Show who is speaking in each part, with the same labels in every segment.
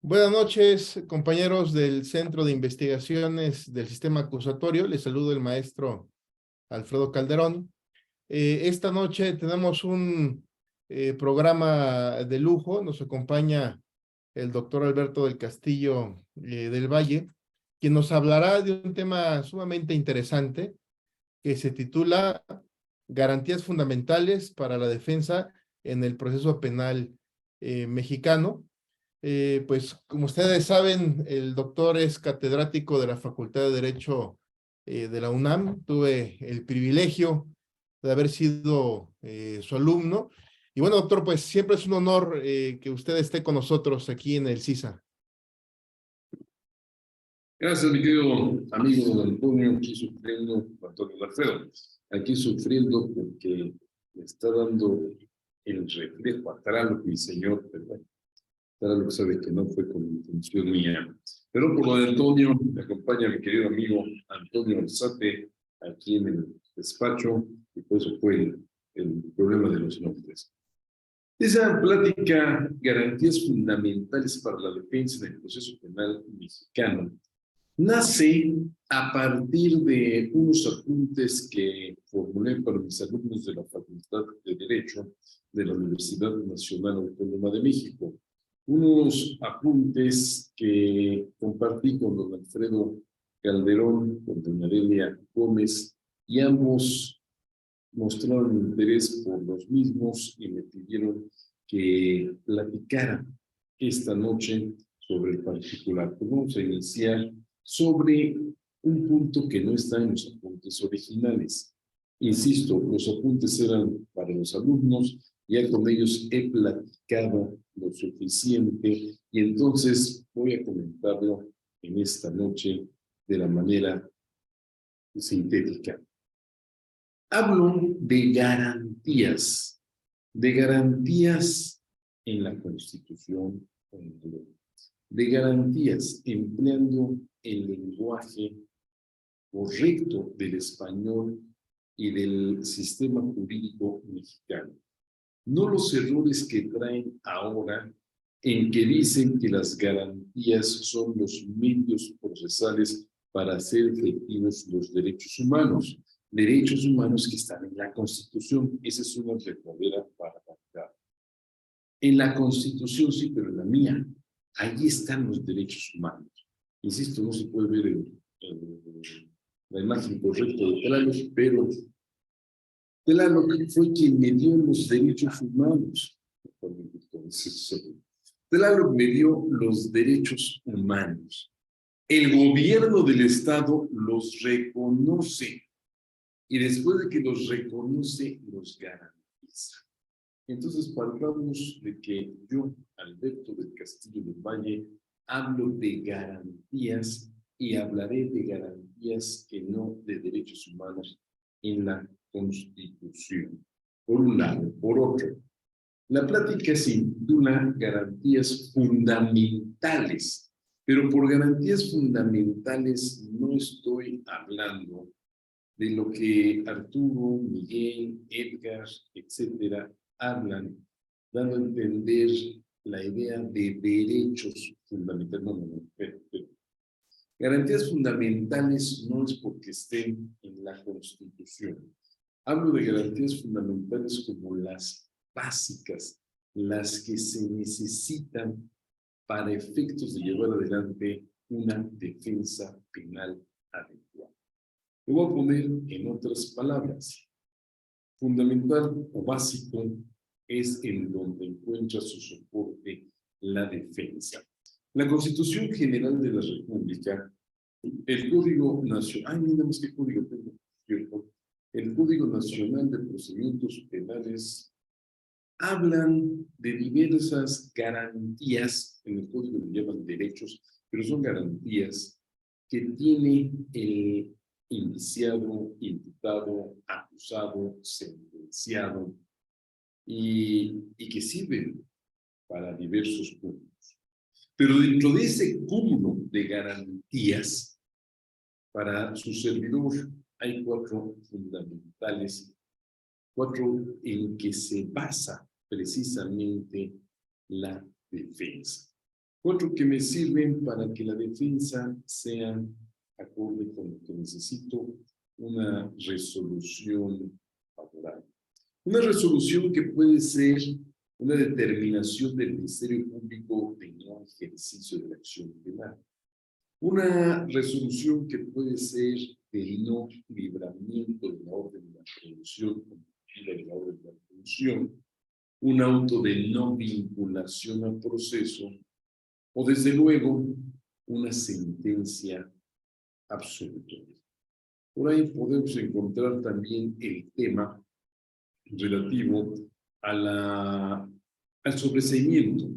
Speaker 1: Buenas noches, compañeros del Centro de Investigaciones del Sistema Acusatorio. Les saludo el maestro Alfredo Calderón. Esta noche tenemos un programa de lujo. Nos acompaña el doctor Alberto del Castillo del Valle, quien nos hablará de un tema sumamente interesante que se titula Garantías fundamentales para la defensa en el proceso penal mexicano. Pues como ustedes saben, el doctor es catedrático de la Facultad de Derecho de la UNAM. Tuve el privilegio de haber sido su alumno. Y bueno, doctor, pues siempre es un honor que usted esté con nosotros aquí en el CISA.
Speaker 2: Gracias, mi querido amigo don Antonio, aquí sufriendo, Antonio Alfredo, aquí sufriendo porque me está dando el reflejo atrás lo que mi señor, pero bueno, atrás lo que sabe que no fue con intención mía. Pero por lo de Antonio, me acompaña mi querido amigo Antonio Alzate, aquí en el despacho, y por eso fue el problema de los nombres. Esa plática, garantías fundamentales para la defensa del proceso penal mexicano, nace a partir de unos apuntes que formulé para mis alumnos de la Facultad de Derecho de la Universidad Nacional Autónoma de México. Unos apuntes que compartí con don Alfredo Calderón, con doña Delia Gómez, y ambos mostraron interés por los mismos y me pidieron que platicara esta noche sobre el particular. Pues vamos a iniciar sobre un punto que no está en los apuntes originales. Insisto, los apuntes eran para los alumnos, ya con ellos he platicado lo suficiente y entonces voy a comentarlo en esta noche de la manera sintética. Hablo de garantías en la Constitución, de garantías empleando el lenguaje correcto del español y del sistema jurídico mexicano. No los errores que traen ahora en que dicen que las garantías son los medios procesales para hacer efectivos los derechos humanos que están en la Constitución. Esa es una verdadera barbaridad. En la Constitución sí, pero en la mía, allí están los derechos humanos. Insisto, no se puede ver la imagen correcta de Tlaloc, pero Tlaloc fue quien me dio los derechos humanos. Tlaloc me dio los derechos humanos. El gobierno del Estado los reconoce. Y después de que los reconoce, los garantiza. Entonces, partamos de que yo, Alberto del Castillo del Valle, hablo de garantías y hablaré de garantías que no de derechos humanos en la Constitución. Por un lado. Por otro, la plática sin duda garantías fundamentales, pero por garantías fundamentales no estoy hablando de lo que Arturo, Miguel, Edgar, etcétera, hablan, dando a entender la idea de derechos fundamentales. Pero. Garantías fundamentales no es porque estén en la Constitución. Hablo de garantías fundamentales como las básicas, las que se necesitan para efectos de llevar adelante una defensa penal adecuada. Lo voy a poner en otras palabras. Fundamental o básico es en donde encuentra su soporte la defensa. La Constitución General de la República, el Código Nacional, mira más qué código tengo, ¿cierto? El Código Nacional de Procedimientos Penales hablan de diversas garantías, en el código le llaman derechos, pero son garantías que tiene el indiciado, imputado, acusado, sentenciado y que sirven para diversos puntos. Pero dentro de ese cúmulo de garantías, para su servidor hay 4 fundamentales, 4 en que se basa precisamente la defensa. 4 que me sirven para que la defensa sea acorde con lo que necesito, una resolución favorable. Una resolución que puede ser una determinación del Ministerio Público de no ejercicio de la acción penal. Una resolución que puede ser del no libramiento de la orden de aprehensión, de la orden de aprehensión, un auto de no vinculación al proceso, o desde luego una sentencia absolutoria. Por ahí podemos encontrar también el tema relativo a al sobreseimiento.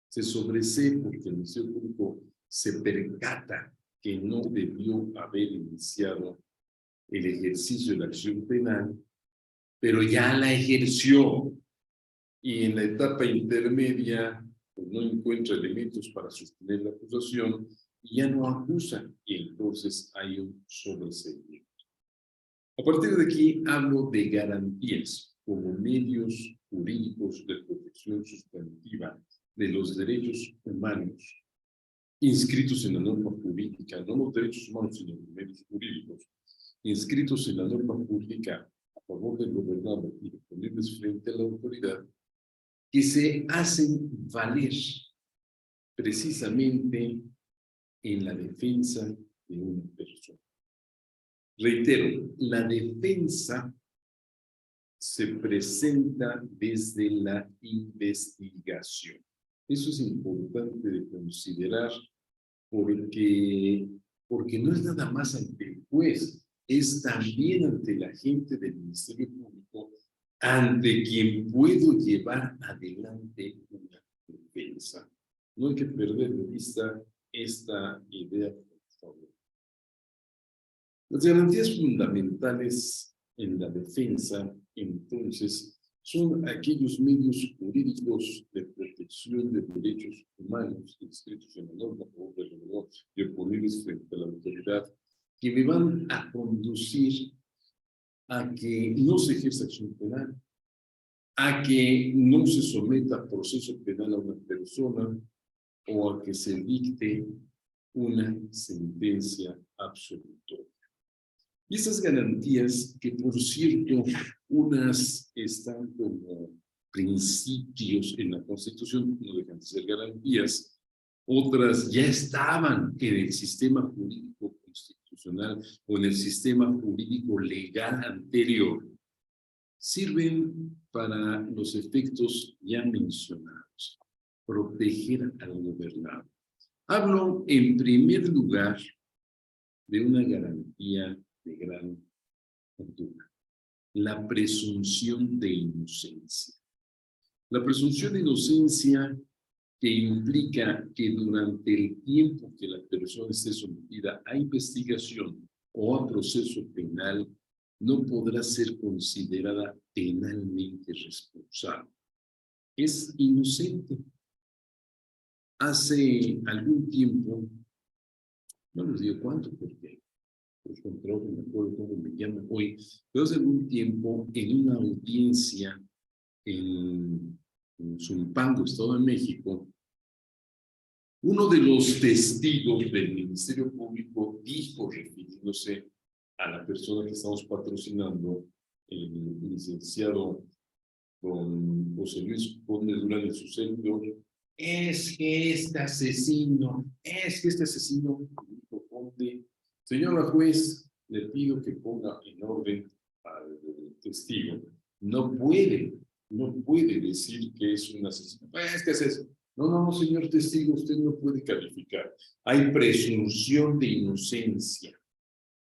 Speaker 2: Se sobresee porque el Ministerio Público se percata que no debió haber iniciado el ejercicio de la acción penal, pero ya la ejerció y en la etapa intermedia pues, no encuentra elementos para sostener la acusación y ya no acusa y entonces hay un sobreseimiento. A partir de aquí hablo de garantías como medios jurídicos de protección sustantiva de los derechos humanos inscritos en la norma jurídica, no los derechos humanos sino los medios jurídicos, inscritos en la norma jurídica a favor del gobernado y disponibles frente a la autoridad, que se hacen valer precisamente en la defensa de una persona. Reitero, la defensa se presenta desde la investigación. Eso es importante de considerar porque no es nada más ante el juez, es también ante la gente del Ministerio Público, ante quien puedo llevar adelante una defensa. No hay que perder de vista esta idea, por favor. Las garantías fundamentales en la defensa, entonces, son aquellos medios jurídicos de protección de derechos humanos inscritos en la norma por el gobernador y oponibles frente a la autoridad, que me van a conducir a que no se ejerza acción penal, a que no se someta a proceso penal a una persona o a que se dicte una sentencia absolutoria. Y esas garantías, que por cierto, unas están como principios en la Constitución, no dejan de ser garantías, otras ya estaban en el sistema jurídico constitucional o en el sistema jurídico legal anterior, sirven para los efectos ya mencionados, proteger al gobernado. Hablo en primer lugar de una garantía de gran altura, la presunción de inocencia. La presunción de inocencia que implica que durante el tiempo que la persona esté sometida a investigación o a proceso penal, no podrá ser considerada penalmente responsable. Es inocente. Hace algún tiempo, no les digo cuánto, porque pues control, no me acuerdo cómo me llaman hoy, pero hace algún tiempo en una audiencia en Zumpango, Estado de México, uno de los testigos del Ministerio Público dijo, refiriéndose a la persona que estamos patrocinando, el licenciado don José Luis Conde Durán y su servidor, es que este asesino, dijo Conde, señora juez, le pido que ponga en orden al testigo. No puede decir que es un asesino. Es que es eso. No, señor testigo, usted no puede calificar. Hay presunción de inocencia.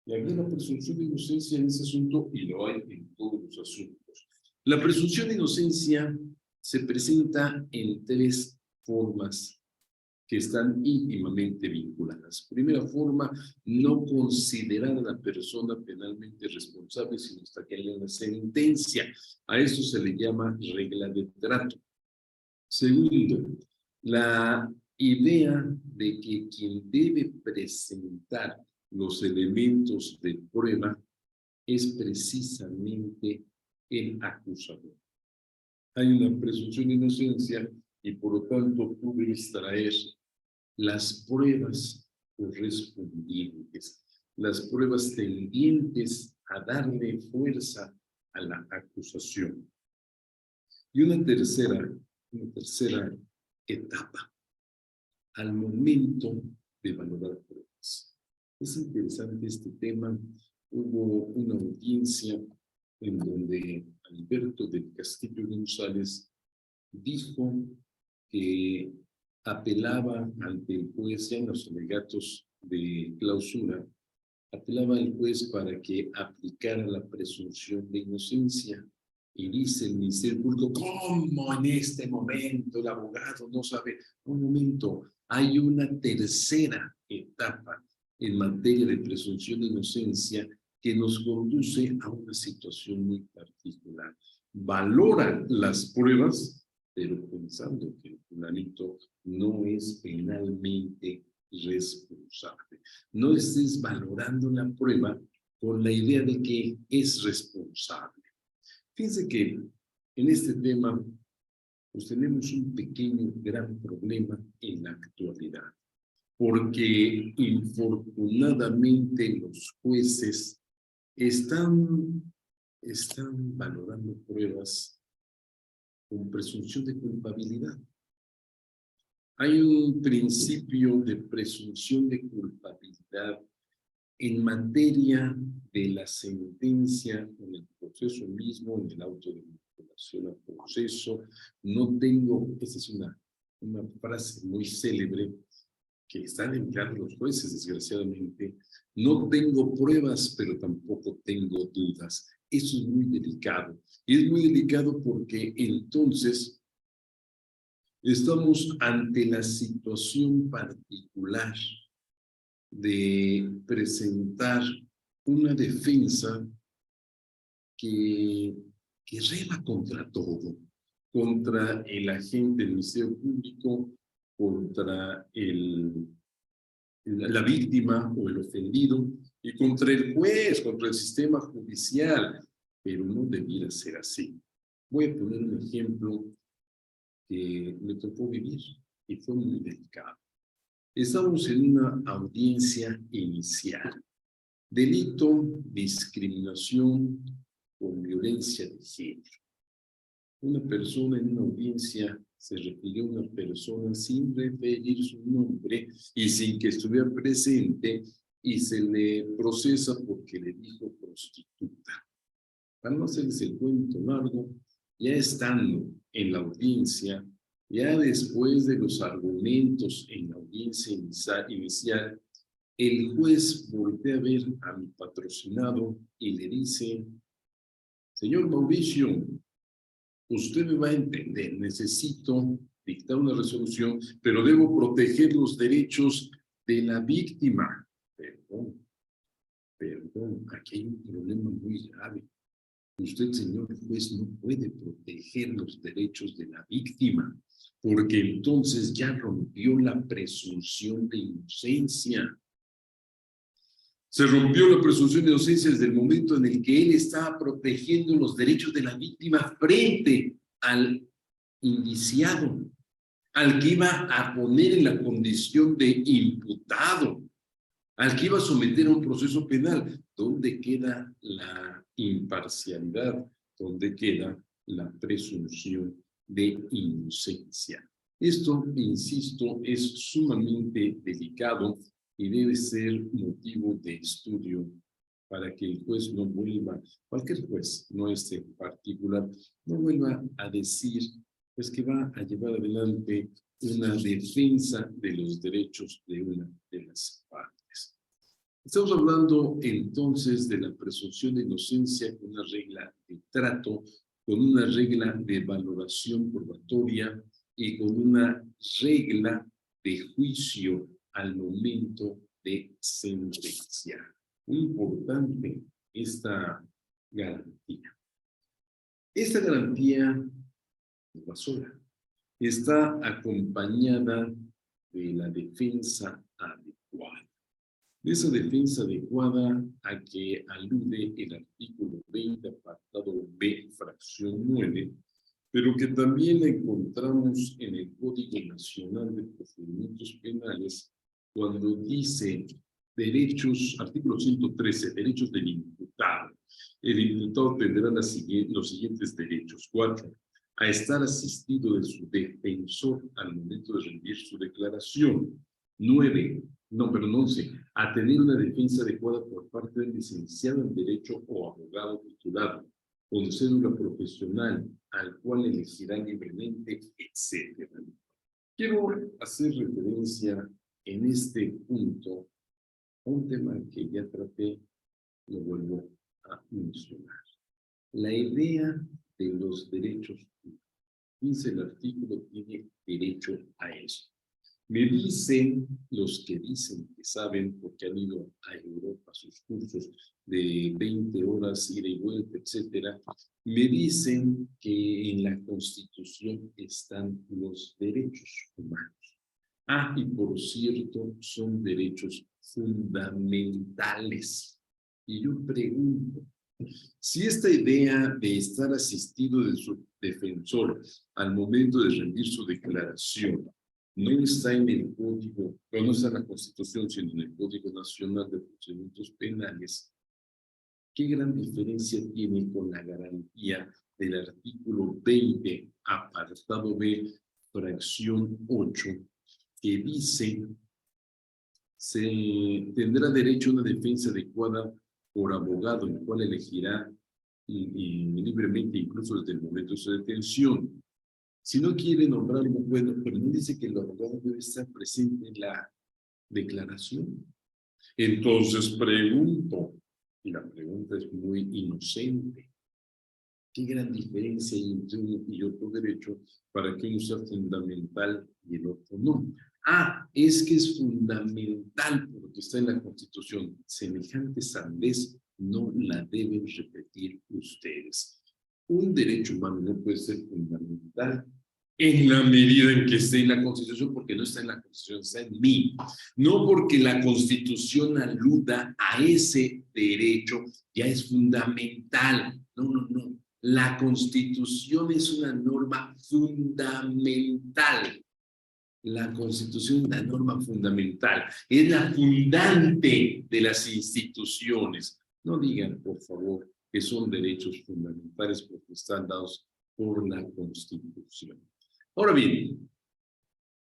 Speaker 2: Y había la presunción de inocencia en ese asunto y lo hay en todos los asuntos. La presunción de inocencia se presenta en 3 formas que están íntimamente vinculadas. Primera forma, no considerar a la persona penalmente responsable sino hasta que haya una sentencia. A eso se le llama regla de trato. Segundo, la idea de que quien debe presentar los elementos de prueba es precisamente el acusador. Hay una presunción de inocencia y por lo tanto tú debes traer las pruebas correspondientes, las pruebas tendientes a darle fuerza a la acusación. Y una tercera etapa, al momento de valorar pruebas. Es interesante este tema. Hubo una audiencia en donde Alberto del Castillo González dijo que apelaba ante el juez, ya en los alegatos de clausura, apelaba al juez para que aplicara la presunción de inocencia. Y dice el Ministerio Público, ¿cómo en este momento el abogado no sabe? Un momento, hay una tercera etapa en materia de presunción de inocencia que nos conduce a una situación muy particular. Valora las pruebas, pero pensando que el fulanito no es penalmente responsable. No estés valorando la prueba con la idea de que es responsable. Fíjense que en este tema pues tenemos un pequeño, gran problema en la actualidad, porque infortunadamente los jueces están valorando pruebas con presunción de culpabilidad. Hay un principio de presunción de culpabilidad en materia de la sentencia, en el proceso mismo, en el auto de vinculación al proceso. No tengo, esa es una frase muy célebre que están empleando los jueces, desgraciadamente. No tengo pruebas, pero tampoco tengo dudas. Eso es muy delicado. Y es muy delicado porque entonces estamos ante la situación particular de presentar una defensa que rema contra todo, contra el agente del Ministerio Público, contra la víctima o el ofendido, y contra el juez, contra el sistema judicial, pero no debiera ser así. Voy a poner un ejemplo que me tocó vivir y fue muy delicado. Estamos en una audiencia inicial. Delito, discriminación con violencia de género. Una persona en una audiencia se refirió a una persona sin referir su nombre y sin que estuviera presente y se le procesa porque le dijo prostituta. Para no hacerles el cuento largo, ya estando en la audiencia, ya después de los argumentos en la audiencia inicial, el juez voltea a ver a mi patrocinado y le dice, señor Mauricio, usted me va a entender, necesito dictar una resolución, pero debo proteger los derechos de la víctima. Perdón, aquí hay un problema muy grave. Usted, señor juez, no puede proteger los derechos de la víctima, porque entonces ya rompió la presunción de inocencia. Se rompió la presunción de inocencia desde el momento en el que él estaba protegiendo los derechos de la víctima frente al indiciado, al que iba a poner en la condición de imputado, al que iba a someter a un proceso penal. ¿Dónde queda la imparcialidad? ¿Dónde queda la presunción de inocencia? Esto, insisto, es sumamente delicado y debe ser motivo de estudio para que el juez no vuelva, cualquier juez, no este en particular, no vuelva a decir pues que va a llevar adelante una defensa de los derechos de una de las partes. Estamos hablando entonces de la presunción de inocencia con una regla de trato, con una regla de valoración probatoria y con una regla de juicio al momento de sentenciar. Muy importante esta garantía. Esta garantía no va sola, está acompañada de la defensa adecuada. De esa defensa adecuada a que alude el artículo 20, apartado B, fracción 9, pero que también la encontramos en el Código Nacional de Procedimientos Penales, cuando dice derechos, artículo 113, derechos del imputado. El imputado tendrá los siguientes derechos. 4, a estar asistido de su defensor al momento de rendir su declaración. 11, a tener una defensa adecuada por parte del licenciado en Derecho o abogado titulado, con cédula profesional, al cual elegirá libremente, etc. Quiero hacer referencia en este punto a un tema que ya traté, lo vuelvo a mencionar. La idea de los derechos, dice el artículo, tiene derecho a eso. Me dicen los que dicen que saben, porque han ido a Europa a sus cursos de 20 horas, ida y vuelta, etcétera, me dicen que en la Constitución están los derechos humanos. Ah, y por cierto, son derechos fundamentales. Y yo pregunto, si esta idea de estar asistido de su defensor al momento de rendir su declaración no está en el Código, no está en la Constitución, sino en el Código Nacional de Procedimientos Penales, ¿qué gran diferencia tiene con la garantía del artículo 20, apartado B, fracción 8, que dice, se tendrá derecho a una defensa adecuada por abogado, el cual elegirá libremente, incluso desde el momento de su detención? Si no quiere nombrarlo, bueno, pero no dice que el abogado debe estar presente en la declaración. Entonces pregunto, y la pregunta es muy inocente, ¿qué gran diferencia hay entre uno y otro derecho para que uno sea fundamental y el otro no? Ah, es que es fundamental porque está en la Constitución. Semejante sandez no la deben repetir ustedes. Un derecho humano no puede ser fundamental en la medida en que esté en la Constitución, porque no está en la Constitución, está en mí. No porque la Constitución aluda a ese derecho, ya es fundamental. No. La Constitución es una norma fundamental. La Constitución es una norma fundamental. Es la fundante de las instituciones. No digan, por favor, que son derechos fundamentales porque están dados por la Constitución. Ahora bien,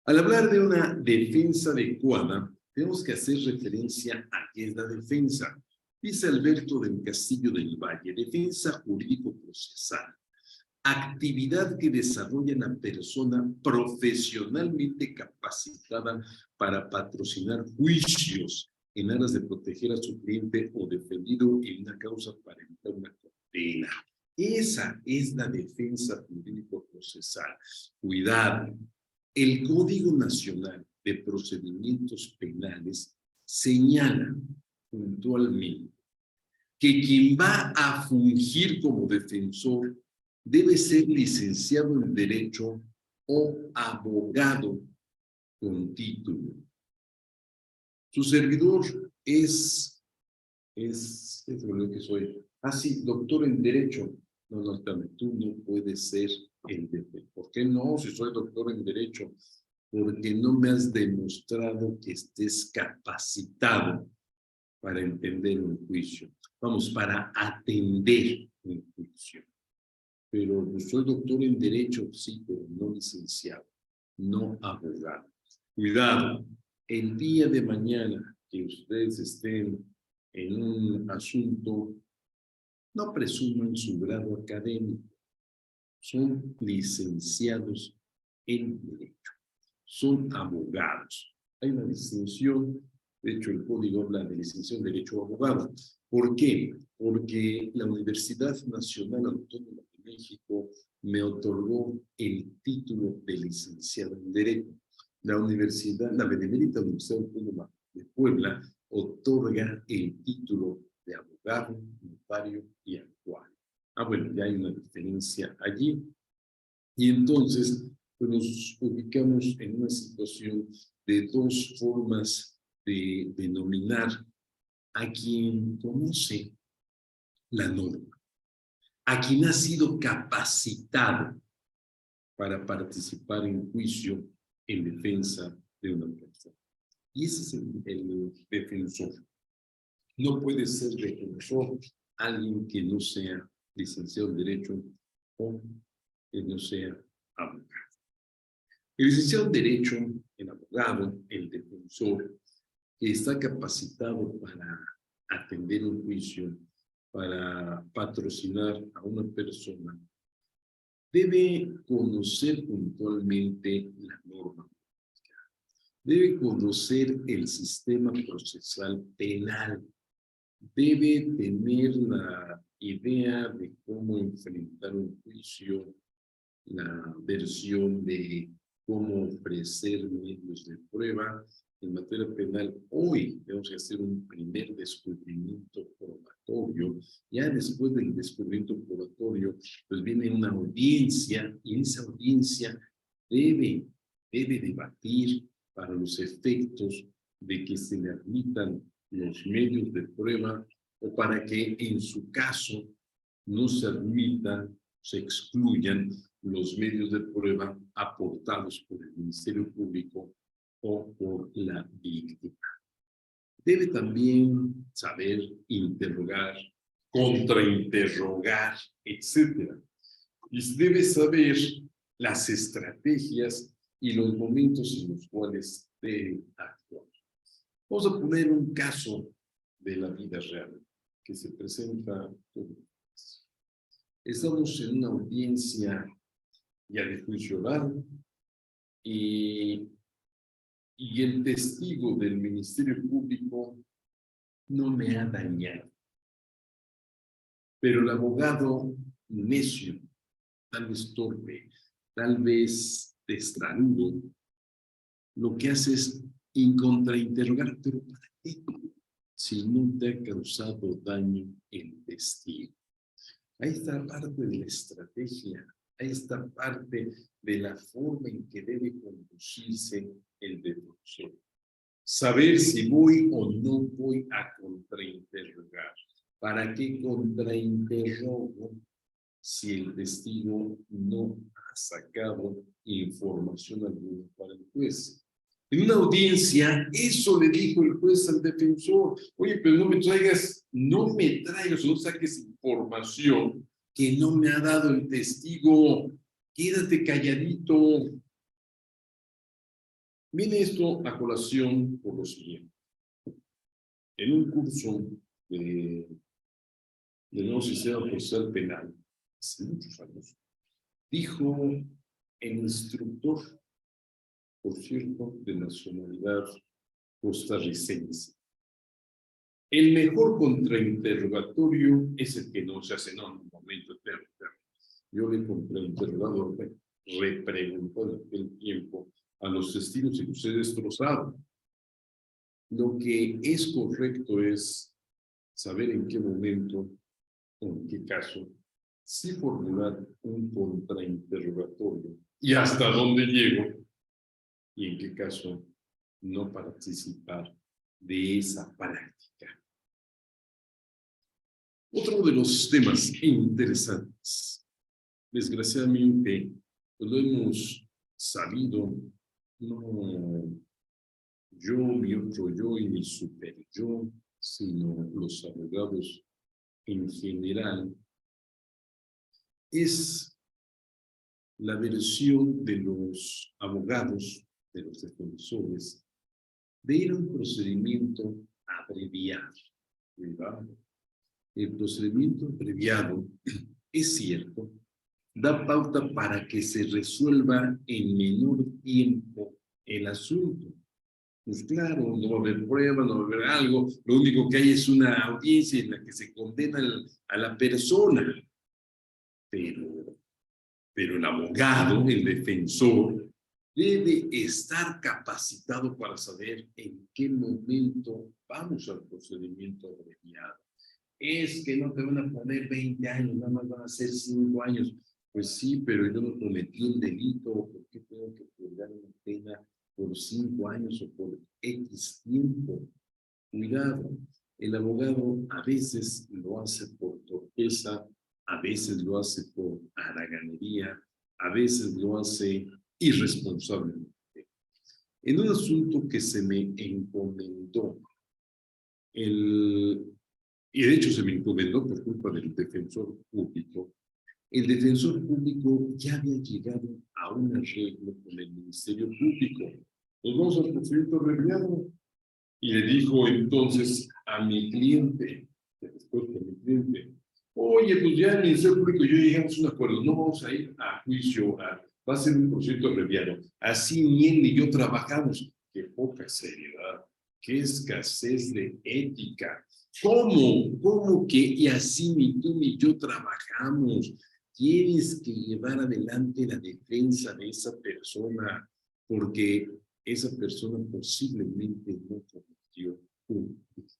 Speaker 2: al hablar de una defensa adecuada, tenemos que hacer referencia a qué es la defensa. Dice Alberto del Castillo del Valle, defensa jurídico-procesal, actividad que desarrolla la persona profesionalmente capacitada para patrocinar juicios en aras de proteger a su cliente o defendido en una causa para evitar una condena. Esa es la defensa jurídico-procesal. Cuidado. El Código Nacional de Procedimientos Penales señala puntualmente que quien va a fungir como defensor debe ser licenciado en Derecho o abogado con título. Su servidor es lo que soy. Ah, sí, doctor en Derecho. No, espérame, tú no puedes ser el defensor. ¿Por qué no? Si soy doctor en Derecho. Porque no me has demostrado que estés capacitado para entender un juicio. Vamos, para atender un juicio. Pero pues, soy doctor en Derecho, sí, pero no licenciado, no abogado. Cuidado, el día de mañana que ustedes estén en un asunto, no presuman su grado académico. Son licenciados en Derecho, son abogados. Hay una distinción, de hecho el código habla de licenciado en Derecho o abogado. ¿Por qué? Porque la Universidad Nacional Autónoma de México me otorgó el título de licenciado en Derecho. La Benemérita Universidad Autónoma de Puebla otorga el título de abogado, notario y actuario. Ah, bueno, ya hay una diferencia allí. Y entonces pues, nos ubicamos en una situación de dos formas de denominar a quien conoce la norma, a quien ha sido capacitado para participar en juicio en defensa de una persona. Y ese es el defensor. No puede ser defensor alguien que no sea licenciado en Derecho o que no sea abogado. El licenciado en Derecho, el abogado, el defensor, que está capacitado para atender un juicio, para patrocinar a una persona, debe conocer puntualmente la norma. Debe conocer el sistema procesal penal. Debe tener la idea de cómo enfrentar un juicio, la versión de cómo ofrecer medios de prueba. En materia penal, hoy tenemos que hacer un primer descubrimiento probatorio. Ya después del descubrimiento probatorio, pues viene una audiencia, y en esa audiencia debe debatir para los efectos de que se le admitan los medios de prueba o para que en su caso no se admitan, se excluyan los medios de prueba aportados por el Ministerio Público o por la víctima. Debe también saber interrogar, contrainterrogar, etc. Y debe saber las estrategias y los momentos en los cuales debe actuar. Vamos a poner un caso de la vida real que se presenta. Estamos en una audiencia ya de juicio oral y el testigo del Ministerio Público no me ha dañado. Pero el abogado necio, tal vez torpe, tal vez testarudo, lo que hace es contrainterrogar, pero ¿para qué? Si no te ha causado daño el testigo. Ahí está parte de la estrategia, ahí está parte de la forma en que debe conducirse el defensor. Saber si voy o no voy a contrainterrogar. ¿Para qué contrainterrogo si el testigo no ha sacado información alguna para el juez? En una audiencia, eso le dijo el juez al defensor. Oye, pero no me traigas, no saques información que no me ha dado el testigo. Quédate calladito. Viene esto a colación por lo siguiente. En un curso del nuevo sistema procesal penal, hace muchos años, dijo el instructor, por cierto, de nacionalidad costarricense: el mejor contrainterrogatorio es el que no se hace en un momento eterno. Yo le he contrainterrogado, repreguntado en aquel tiempo a los testigos y los he destrozado. Lo que es correcto es saber en qué momento, en qué caso, sí formular un contrainterrogatorio y hasta dónde llego, y en qué caso no participar de esa práctica. Otro de los temas interesantes, desgraciadamente, pues lo hemos sabido, no yo, mi otro yo y mi super yo, sino los abogados en general, es la versión de los abogados, de los defensores, de ir a un procedimiento abreviado. ¿Verdad? El procedimiento abreviado, es cierto, da pauta para que se resuelva en menor tiempo el asunto. Pues claro, no va a haber prueba, no va a haber algo, lo único que hay es una audiencia en la que se condena a la persona. Pero el abogado, el defensor, debe estar capacitado para saber en qué momento vamos al procedimiento abreviado. Es que no te van a poner 20 años, nada más van a ser 5 años. Pues sí, pero yo no cometí un delito, ¿por qué tengo que purgar una pena por 5 años o por X tiempo? Cuidado, el abogado a veces lo hace por torpeza, a veces lo hace por haraganería, a veces lo hace irresponsablemente. En un asunto que se me encomendó, y de hecho se me encomendó por culpa del defensor público, el defensor público ya había llegado a un arreglo con el Ministerio Público. Nos vamos al procedimiento abreviado. Y le dijo entonces a mi cliente, oye, pues ya el Ministerio Público y yo llegamos a un acuerdo, no vamos a ir a juicio, va a ser un procedimiento abreviado. Así ni él ni yo trabajamos. Qué poca seriedad, qué escasez de ética. ¿Cómo que y así ni tú ni yo trabajamos? Tienes que llevar adelante la defensa de esa persona, porque esa persona posiblemente no cometió un delito.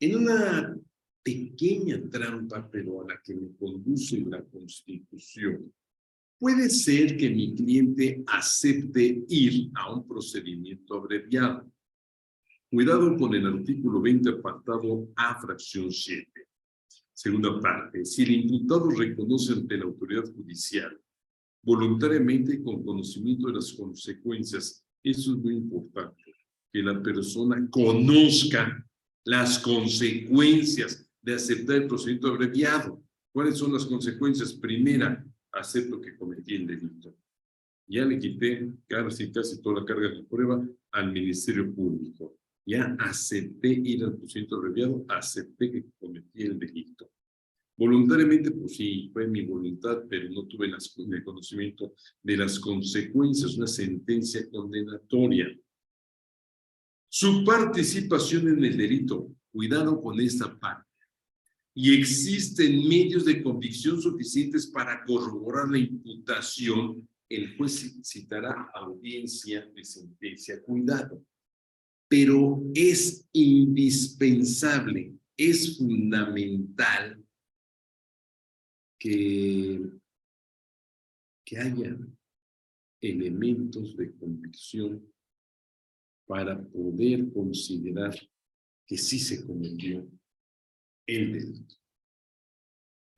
Speaker 2: En una pequeña trampa, pero a la que me conduce la Constitución, puede ser que mi cliente acepte ir a un procedimiento abreviado. Cuidado con el artículo 20, apartado A, fracción 7. Segunda parte, si el imputado reconoce ante la autoridad judicial voluntariamente con conocimiento de las consecuencias, eso es muy importante, que la persona conozca las consecuencias de aceptar el procedimiento abreviado. ¿Cuáles son las consecuencias? Primera, acepto que cometí el delito. Ya le quité casi toda la carga de prueba al Ministerio Público. Ya acepté ir al procedimiento abreviado, acepté que cometí el delito. Voluntariamente, pues sí, fue mi voluntad, pero no tuve el conocimiento de las consecuencias, una sentencia condenatoria. Su participación en el delito, cuidado con esta parte. Y existen medios de convicción suficientes para corroborar la imputación, el juez citará audiencia de sentencia, cuidado. Pero es indispensable, es fundamental que haya elementos de convicción para poder considerar que sí se cometió el delito.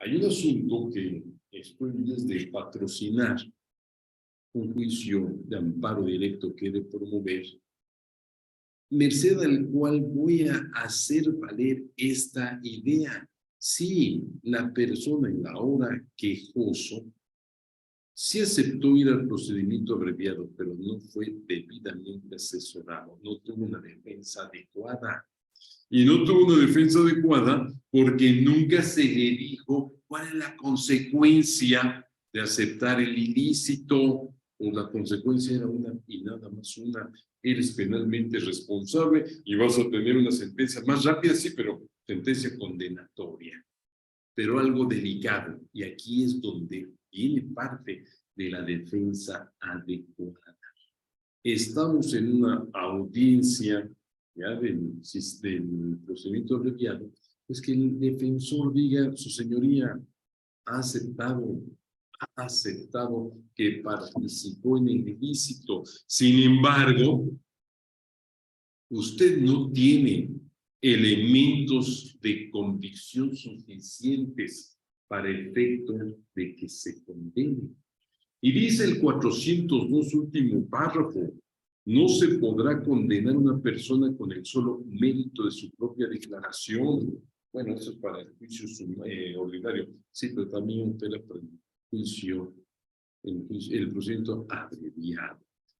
Speaker 2: Hay un asunto que estoy desde patrocinar, un juicio de amparo directo que he de promover, merced al cual voy a hacer valer esta idea. Si la persona en la hora quejoso sí aceptó ir al procedimiento abreviado, pero no fue debidamente asesorado, no tuvo una defensa adecuada. Y no tuvo una defensa adecuada porque nunca se le dijo cuál es la consecuencia de aceptar el ilícito, o la consecuencia era una y nada más una: eres penalmente responsable y vas a tener una sentencia más rápida, sí, pero sentencia condenatoria. Pero algo delicado, y aquí es donde viene parte de la defensa adecuada. Estamos en una audiencia ya del procedimiento abreviado, pues que el defensor diga: su señoría ha aceptado que participó en el ilícito. Sin embargo, usted no tiene elementos de convicción suficientes para el efecto de que se condene. Y dice el 402, último párrafo: no se podrá condenar a una persona con el solo mérito de su propia declaración. Bueno, eso es para el juicio ordinario, sí, pero también opera para el procedimiento abreviado.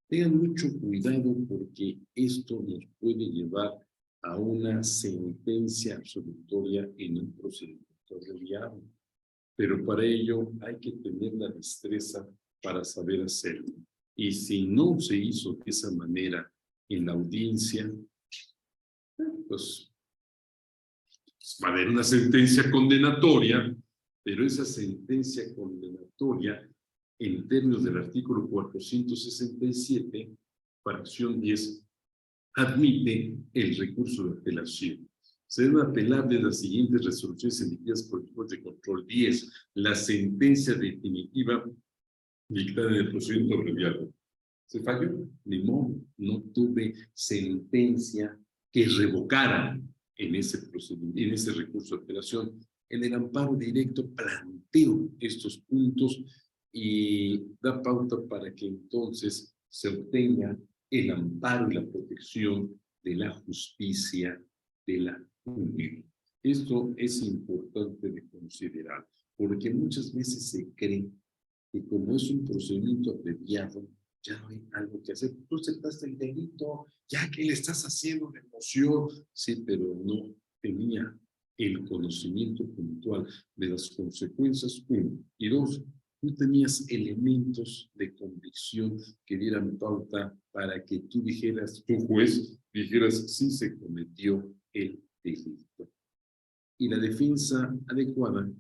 Speaker 2: Tengan mucho cuidado porque esto nos puede llevar a una sentencia absolutoria en un procedimiento abreviado. Pero para ello hay que tener la destreza para saber hacerlo. Y si no se hizo de esa manera en la audiencia, pues va a haber una sentencia condenatoria, pero esa sentencia condenatoria, en términos del artículo 467, fracción 10, admite el recurso de apelación. Se deben apelar de las siguientes resoluciones emitidas por el juez de control: 10, la sentencia definitiva dictada en el procedimiento abreviado. ¿Se falló? Ni modo, no tuve sentencia que revocara en ese procedimiento, en ese recurso de apelación. En el amparo directo planteo estos puntos y da pauta para que entonces se obtenga el amparo y la protección de la justicia de la Unión. Esto es importante de considerar, porque muchas veces se cree que como es un procedimiento abreviado, ya no hay algo que hacer. Tú aceptaste el delito, ya que le estás haciendo de emoción. Sí, pero no tenía el conocimiento puntual de las consecuencias, uno. Y dos, no tenías elementos de convicción que dieran pauta para que tú dijeras, tu juez, dijeras si se cometió el delito. Y la defensa adecuada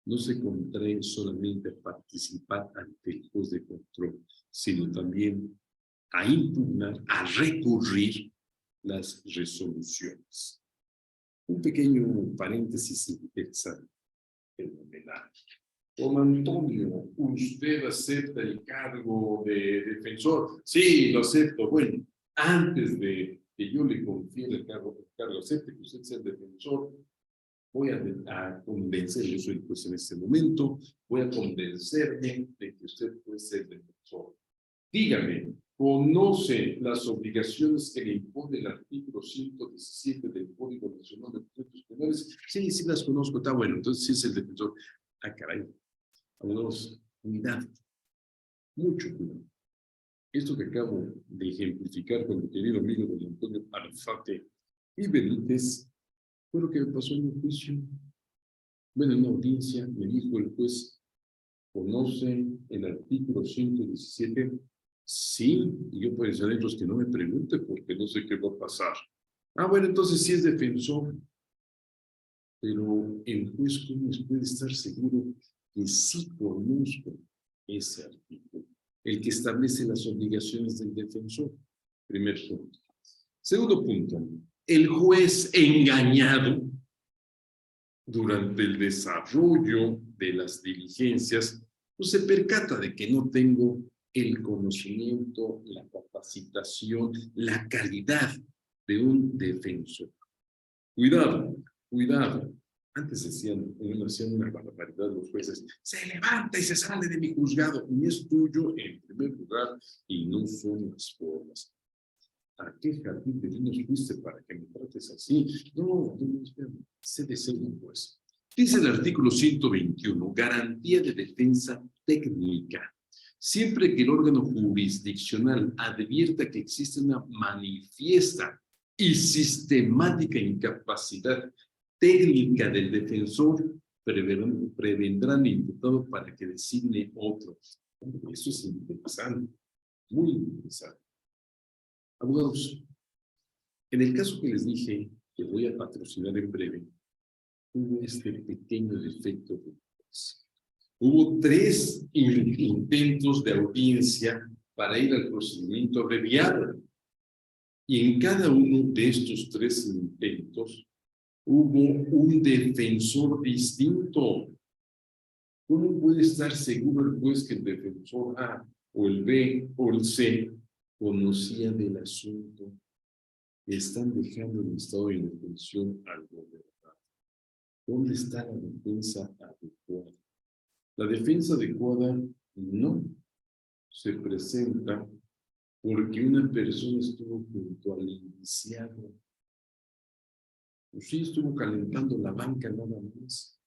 Speaker 2: no se contrae solamente a participar ante el juez de control, sino también a impugnar, a recurrir las resoluciones. Un pequeño paréntesis interesante, fenomenal. Don Antonio, ¿usted acepta el cargo de defensor? Sí, lo acepto. Bueno, antes de que yo le confiera el cargo, acepte que usted sea el defensor, voy a convencerle, yo soy el juez en este momento, voy a convencerme de que usted puede ser defensor. Dígame, ¿conoce las obligaciones que le impone el artículo 117 del Código Nacional de Procedimientos Penales? Sí, sí las conozco, está bueno, entonces sí es el defensor. Ah, caray, abogados, cuidado, mucho cuidado. Esto que acabo de ejemplificar con mi querido amigo don Antonio Arfate y Benítez fue lo que me pasó en un juicio. Bueno, en una audiencia me dijo el juez, ¿conoce el artículo 117? Sí, y yo pues adentro es que no me pregunte porque no sé qué va a pasar. Ah, bueno, entonces sí es defensor. Pero el juez, ¿cómo puede estar seguro que sí conozco ese artículo? El que establece las obligaciones del defensor. Primer punto. Segundo punto, el juez engañado durante el desarrollo de las diligencias, pues se percata de que no tengo el conocimiento, la capacitación, la calidad de un defensor. Cuidado, cuidado. Antes hacían una barbaridad los jueces. Se levanta y se sale de mi juzgado. Y es tuyo en primer lugar y no son las formas. ¿A qué jardín de niños fuiste para que me trates así? No, sé de ser un juez. Dice el artículo 121, garantía de defensa técnica. Siempre que el órgano jurisdiccional advierta que existe una manifiesta y sistemática incapacidad técnica del defensor, prevendrán al imputado para que designe otro. Eso es interesante, muy interesante. Abogados, en el caso que les dije que voy a patrocinar en breve, hubo este pequeño defecto de juez. Hubo 3 intentos de audiencia para ir al procedimiento abreviado. Y en cada uno de estos 3 intentos hubo un defensor distinto. ¿Cómo puede estar seguro el juez que el defensor A o el B o el C conocía del asunto? Están dejando el estado de indefensión al gobernador. ¿Dónde está la defensa adecuada? La defensa adecuada no se presenta porque una persona estuvo junto al indiciado. Pues sí, estuvo calentando la banca nada más.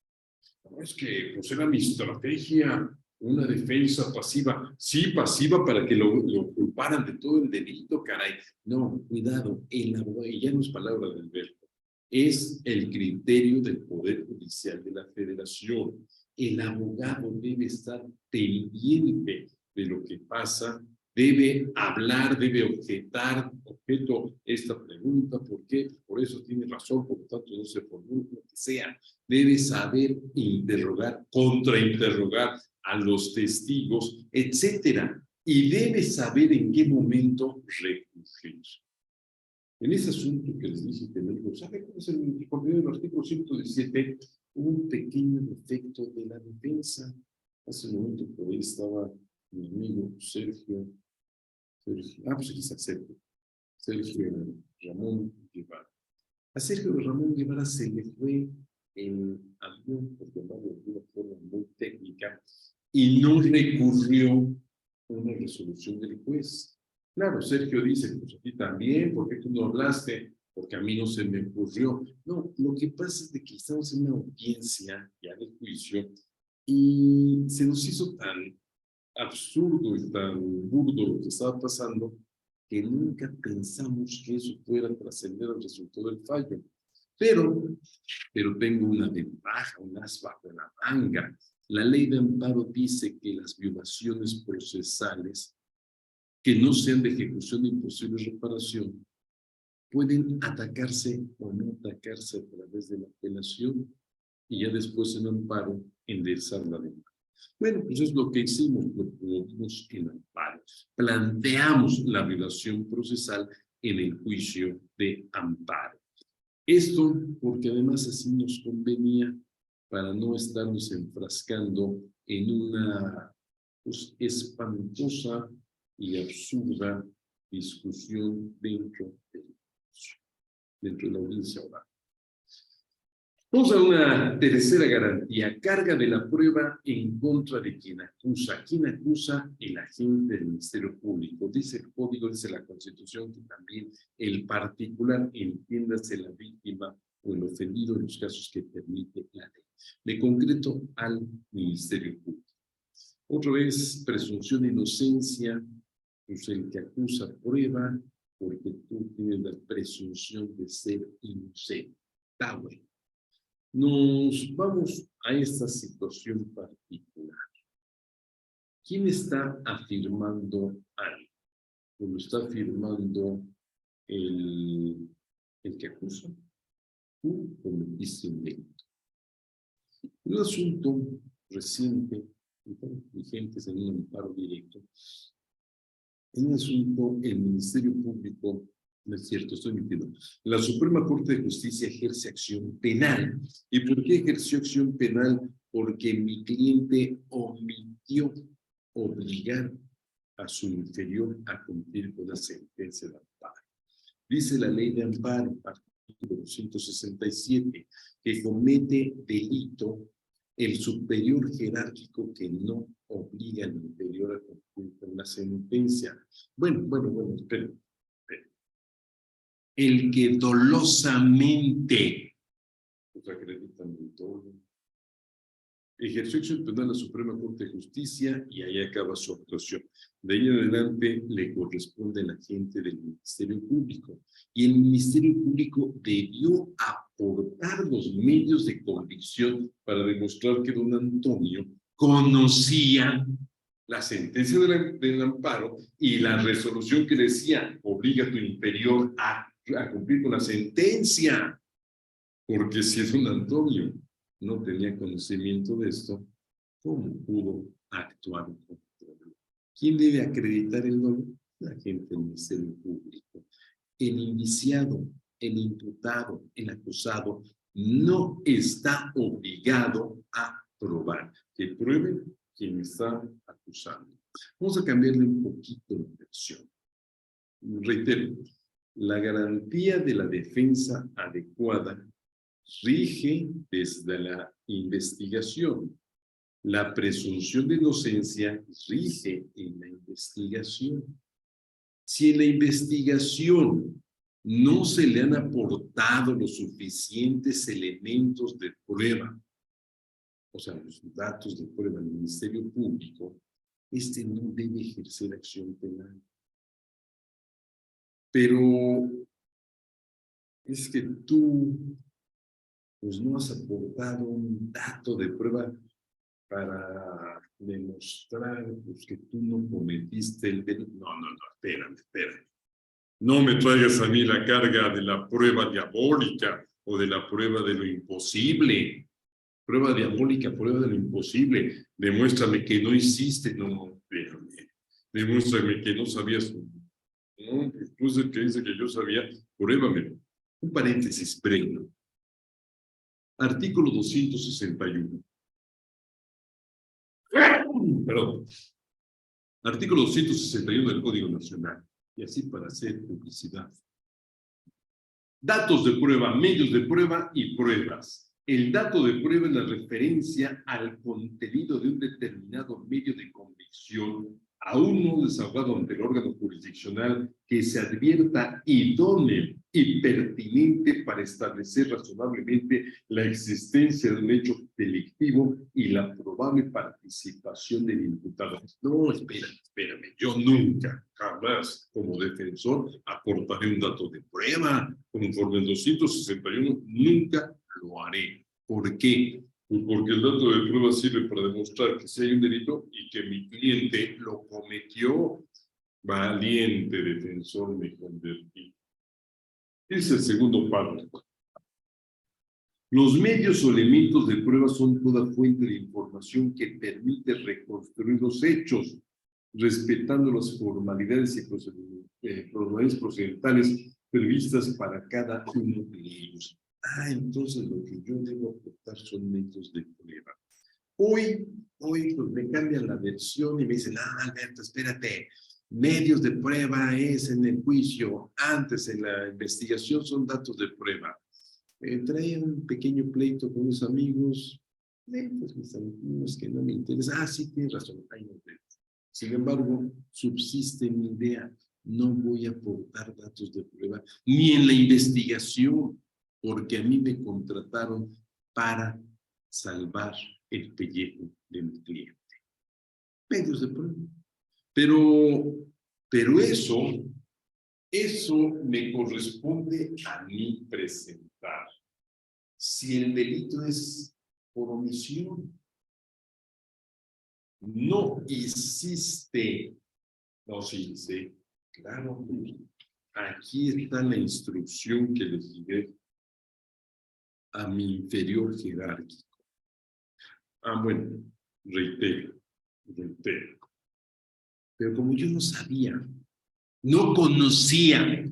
Speaker 2: No, es que pues era mi estrategia, una defensa pasiva. Sí, pasiva para que lo culparan de todo el delito, caray. No, cuidado, el abogado, y ya no es palabra del verbo, es el criterio del Poder Judicial de la Federación. El abogado debe estar pendiente de lo que pasa, debe hablar, debe objeto esta pregunta, ¿por qué? Por eso tiene razón, por lo tanto no se formula, lo que sea. Debe saber interrogar, contrainterrogar a los testigos, etcétera. Y debe saber en qué momento recurrir. En ese asunto que les dije que me dijo, ¿sabe cuál es el contenido del artículo 117? Un pequeño defecto de la defensa. Hace un momento por ahí estaba mi amigo Sergio, pues aquí está Sergio Ramón Guevara. A Sergio Ramón Guevara se le fue el avión, por llamarlo de una forma muy técnica, y no recurrió una resolución del juez. Claro, Sergio dice, pues a ti también, ¿por qué tú no hablaste? Porque a mí no se me ocurrió. No, lo que pasa es de que estamos en una audiencia ya de juicio y se nos hizo tan absurdo y tan burdo lo que estaba pasando que nunca pensamos que eso pueda trascender al resultado del fallo. Pero tengo una ventaja, un as bajo la manga. La ley de amparo dice que las violaciones procesales que no sean de ejecución de imposible reparación pueden atacarse o no atacarse a través de la apelación y ya después en amparo enderezar la demanda. Bueno, pues es lo que hicimos, lo promovimos en amparo. Planteamos la violación procesal en el juicio de amparo. Esto porque además así nos convenía para no estarnos enfrascando en una pues, espantosa y absurda discusión dentro de la audiencia oral. Vamos a una tercera garantía, carga de la prueba en contra de quien acusa. ¿Quién acusa? El agente del Ministerio Público. Dice el Código, dice la Constitución, que también el particular, entiéndase la víctima o el ofendido en los casos que permite la ley. De concreto al Ministerio Público. Otra vez, presunción de inocencia, pues el que acusa prueba porque tú tienes la presunción de ser inocente. Está bueno. Nos vamos a esta situación particular. ¿Quién está afirmando algo? ¿O lo está afirmando el que acusa? Tú cometiste un delito. Un asunto reciente, vigente en un amparo directo, en un asunto, el Ministerio Público, no es cierto, estoy mintiendo, la Suprema Corte de Justicia ejerce acción penal. ¿Y por qué ejerció acción penal? Porque mi cliente omitió obligar a su inferior a cumplir con la sentencia de amparo. Dice la ley de amparo, artículo 267, que comete delito el superior jerárquico que no obliga al inferior a cumplir con la sentencia. Bueno, esperen. El que dolosamente, pues acreditan el dolo, ejerció acción penal a la Suprema Corte de Justicia y ahí acaba su actuación. De ahí en adelante le corresponde al agente del Ministerio Público. Y el Ministerio Público debió aportar los medios de convicción para demostrar que don Antonio conocía la sentencia del amparo y la resolución que decía obliga a tu inferior a cumplir con la sentencia. Porque si don Antonio no tenía conocimiento de esto, ¿cómo pudo actuar contra él? ¿Quién debe acreditar el dolo? La gente del Ministerio Público. El indiciado, el imputado, el acusado, no está obligado a probar. Que pruebe quien está acusando. Vamos a cambiarle un poquito la versión. Reitero, la garantía de la defensa adecuada rige desde la investigación. La presunción de inocencia rige en la investigación. Si en la investigación no se le han aportado los suficientes elementos de prueba, o sea, los datos de prueba al Ministerio Público, este no debe ejercer acción penal. Pero es que tú pues no has aportado un dato de prueba para demostrar pues, que tú no cometiste el delito. No, espérame. No me traigas a mí la carga de la prueba diabólica o de la prueba de lo imposible. Prueba diabólica, prueba de lo imposible. Demuéstrame que no hiciste. No, espérame. Demuéstrame que no sabías. No, después de que dice que yo sabía, pruébamelo. Un paréntesis breve. Artículo 261. Perdón. Artículo 261 del Código Nacional. Y así para hacer publicidad. Datos de prueba, medios de prueba y pruebas. El dato de prueba es la referencia al contenido de un determinado medio de convicción, aún no desahogado ante el órgano jurisdiccional, que se advierta idóneo y pertinente para establecer razonablemente la existencia de un hecho delictivo y la probable participación del imputado. No, espérame, yo nunca, jamás, como defensor, aportaré un dato de prueba, conforme el 261, nunca lo haré. ¿Por qué? Pues porque el dato de prueba sirve para demostrar que sí hay un delito y que mi cliente lo cometió. Valiente defensor me convertí. Ese es el segundo párrafo. Los medios o elementos de prueba son toda fuente de información que permite reconstruir los hechos, respetando las formalidades y procedimientos procedentales previstas para cada uno de ellos. Entonces lo que yo debo aportar son medios de prueba. Hoy pues me cambian la versión y me dicen, Alberto, espérate, medios de prueba es en el juicio, antes en la investigación son datos de prueba. Traía un pequeño pleito con unos amigos, pues mis amigos que no me interesan, sí, tienes razón, ahí nos vemos. Sin embargo, subsiste mi idea, no voy a aportar datos de prueba, ni en la investigación, porque a mí me contrataron para salvar el pellejo de mi cliente. Medios de prueba. Pero eso me corresponde a mí presentar. Si el delito es por omisión, no hiciste, no, sí, claro, aquí está la instrucción que les diré a mi inferior jerárquico. Bueno, reitero. Pero como yo no sabía, no conocía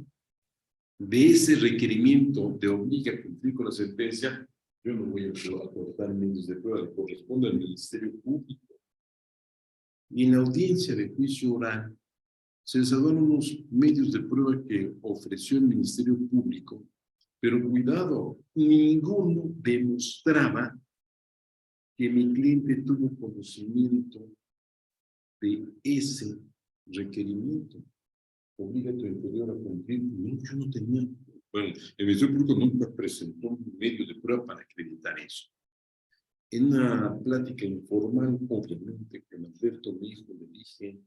Speaker 2: de ese requerimiento de obliga a cumplir con la sentencia, yo no voy a aportar medios de prueba, le corresponde al Ministerio Público. Y en la audiencia de juicio oral se desarrollaron unos medios de prueba que ofreció el Ministerio Público, pero cuidado, ninguno demostraba que mi cliente tuvo conocimiento de ese requerimiento. Obliga a tu inferior a cumplir. No, yo no tenía. Bueno, el Ministerio Público nunca presentó un medio de prueba para acreditar eso. En una plática informal, obviamente, con Alberto, mi hijo, le dije,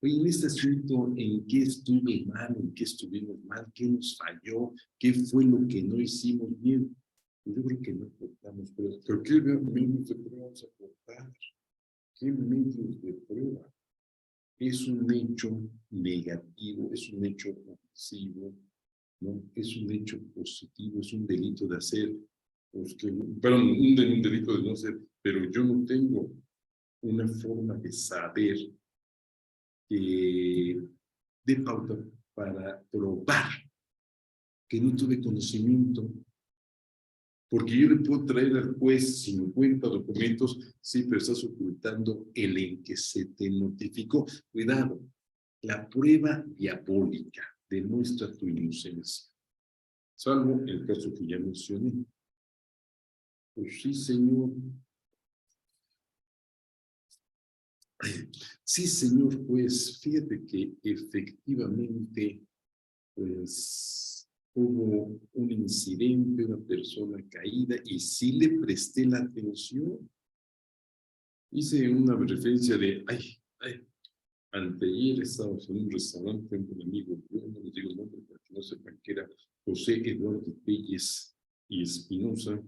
Speaker 2: oye, en este asunto, ¿en qué estuve mal? ¿En qué estuvimos mal? ¿Qué nos falló? ¿Qué fue lo que no hicimos bien? Yo creo que no aportamos pruebas. ¿Pero qué medios de prueba vamos a aportar? ¿Qué medios de prueba? Es un hecho negativo, es un hecho ofensivo, ¿no? Es un hecho positivo, es un delito de hacer, pues un delito de no hacer, pero yo no tengo una forma de saber de pauta para probar que no tuve conocimiento, porque yo le puedo traer al juez 50 documentos, sí, pero estás ocultando el en que se te notificó. Cuidado, la prueba diabólica demuestra tu inocencia, salvo el caso que ya mencioné. Pues sí, señor. Sí, señor juez, fíjate que efectivamente, pues, hubo un incidente, una persona caída, y sí le presté la atención. Hice una referencia de, anteayer estábamos en un restaurante con un amigo, yo no les digo el nombre para que no sepan que era José Eduardo Pérez y Espinosa.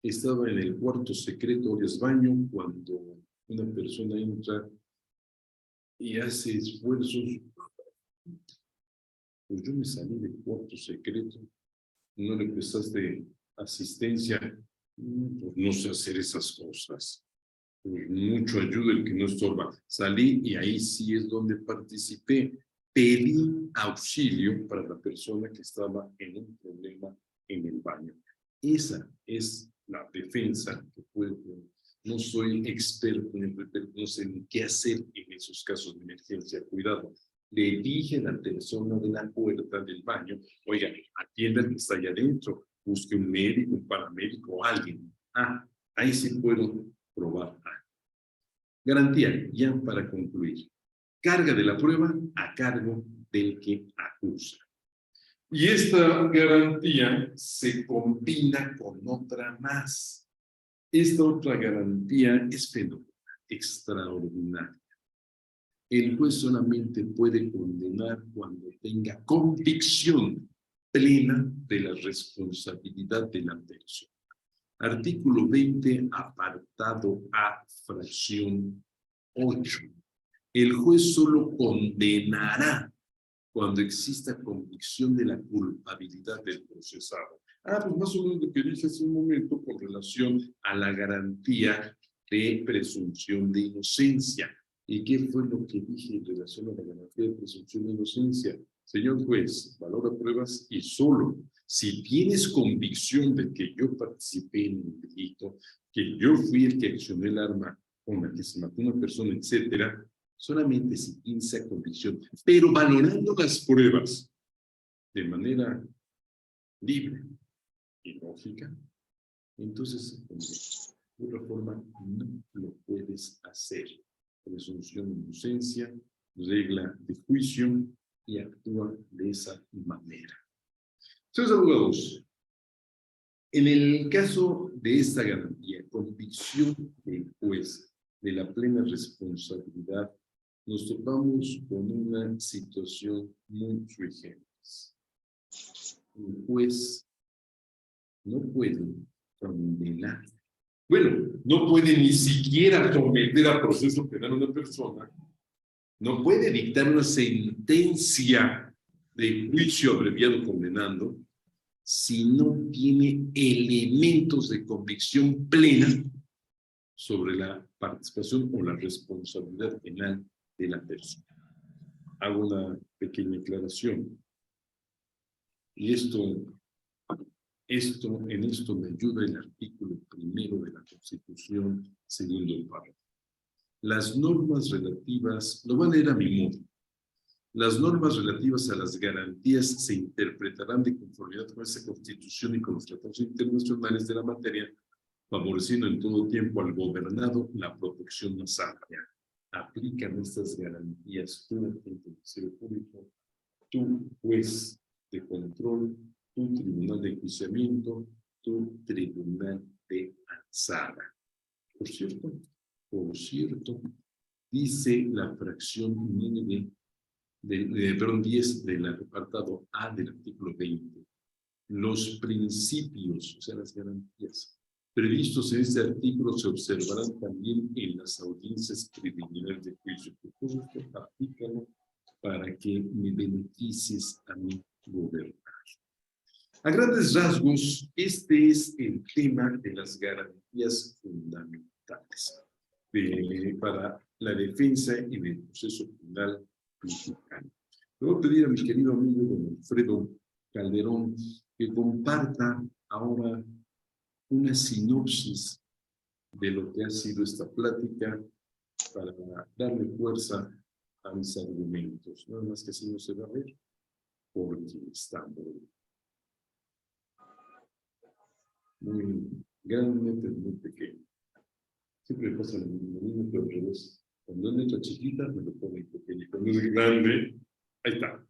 Speaker 2: Estaba en el cuarto secreto del baño cuando una persona entra y hace esfuerzos. Pues yo me salí del cuarto secreto, no le prestaste asistencia, pues no sé hacer esas cosas. Pues mucho ayuda el que no estorba. Salí y ahí sí es donde participé. Pedí auxilio para la persona que estaba en un problema en el baño. Esa es la defensa que puedo tener. No soy experto en el, no sé ni qué hacer en esos casos de emergencia. Cuidado. Le dije a la persona de la puerta del baño, oiga, atienda al que está allá adentro. busque un médico, un paramédico o alguien. Ahí sí puedo probar algo. Garantía, ya para concluir. Carga de la prueba a cargo del que acusa. Y esta garantía se combina con otra más. Esta otra garantía es fenomenal, extraordinaria. El juez solamente puede condenar cuando tenga convicción plena de la responsabilidad de la persona. Artículo 20, apartado A, fracción 8. El juez solo condenará cuando exista convicción de la culpabilidad del procesado. Pues más o menos lo que dije hace un momento con relación a la garantía de presunción de inocencia. ¿Y qué fue lo que dije en relación a la garantía de presunción de inocencia? Señor juez, valora pruebas y solo si tienes convicción de que yo participé en el delito, que yo fui el que accioné el arma con la que se mató una persona, etcétera, solamente si tienes esa convicción, pero valorando las pruebas de manera libre y lógica, entonces de otra forma no lo puedes hacer. Presunción de inocencia, regla de juicio y actúa de esa manera. Señores abogados, en el caso de esta garantía, convicción del juez de la plena responsabilidad, nos topamos con una situación muy sui generis. El juez no puede condenar. Bueno, no puede ni siquiera someter a proceso penal a una persona, no puede dictar una sentencia de juicio abreviado condenando, si no tiene elementos de convicción plena sobre la participación o la responsabilidad penal de la persona. Hago una pequeña aclaración. Y en esto me ayuda el artículo 1 de la Constitución, segundo el párrafo. Las normas relativas, lo van a leer a mi modo. Las normas relativas a las garantías se interpretarán de conformidad con esta Constitución y con los tratados internacionales de la materia, favoreciendo en todo tiempo al gobernado la protección más amplia. Aplican estas garantías tú, agente del Ministerio Público, tú, juez de control, tu tribunal de enjuiciamiento, tu tribunal de alzada. Por cierto, dice la fracción 9 10 del apartado A del artículo 20. Los principios, o sea, las garantías previstos en este artículo se observarán también en las audiencias preliminares de juicio. Por esto, aplícalo para que me beneficies a mi gobernar. A grandes rasgos, este es el tema de las garantías fundamentales para la defensa en el proceso penal mexicano. Le voy a pedir a mi querido amigo don Alfredo Calderón que comparta ahora una sinopsis de lo que ha sido esta plática para darle fuerza a mis argumentos. Nada más que así no se va a ver porque está muy grande, muy pequeño. Siempre me pasa lo mismo, pero al revés. Cuando es letra chiquita, me lo pone pequeño. Cuando es grande, ahí está.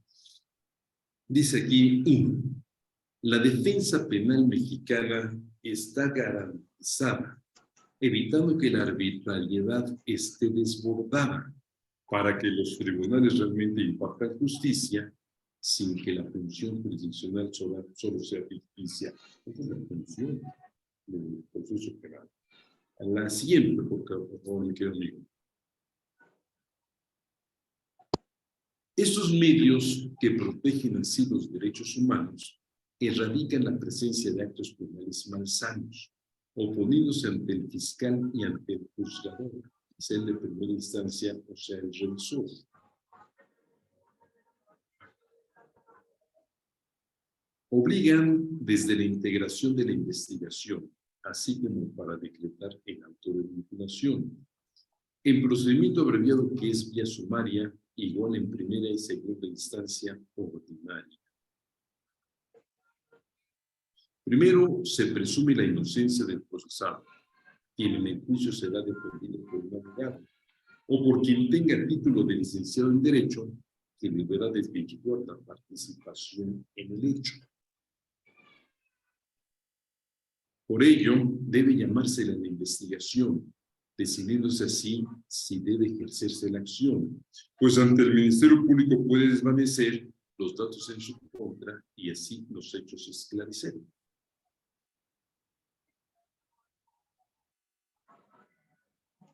Speaker 2: Dice aquí, la defensa penal mexicana está garantizada, evitando que la arbitrariedad esté desbordada, para que los tribunales realmente impartan justicia, sin que la función jurisdiccional solo sea ficticia. Esa es la función del proceso penal. La siempre, por favor, mi querido amigo. Estos medios que protegen así los derechos humanos erradican la presencia de actos penales malsanos, oponiéndose ante el fiscal y ante el juzgador, sea el de primera instancia o sea el revisor. Obligan desde la integración de la investigación, así como para decretar el auto de vinculación. En procedimiento abreviado que es vía sumaria, igual en primera y segunda instancia ordinaria. Primero, se presume la inocencia del procesado, quien en el juicio será defendido por un abogado, o por quien tenga título de licenciado en Derecho, que deberá desvirtuar la participación en el hecho. Por ello, debe llamársela la investigación, decidiéndose así si debe ejercerse la acción, pues ante el Ministerio Público puede desvanecer los datos en su contra y así los hechos esclarecer.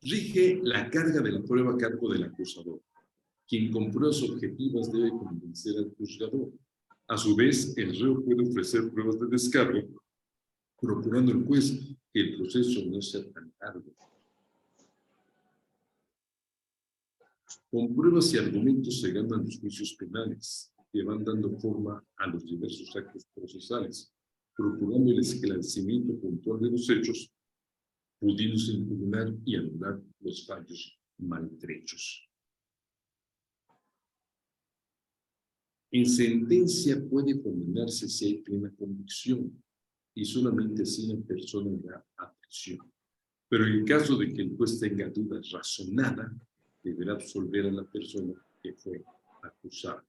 Speaker 2: Rige la carga de la prueba a cargo del acusador, quien con pruebas objetivas debe convencer al juzgador. A su vez, el reo puede ofrecer pruebas de descargo, procurando el juez que el proceso no sea tan largo. Con pruebas y argumentos se ganan los juicios penales, que van dando forma a los diversos actos procesales, procurando el esclarecimiento puntual de los hechos, pudiéndose impugnar y anular los fallos maltrechos. En sentencia puede condenarse si hay plena convicción y solamente si una persona da aprehensión. Pero en caso de que el juez tenga duda razonada, deberá absolver a la persona que fue acusada.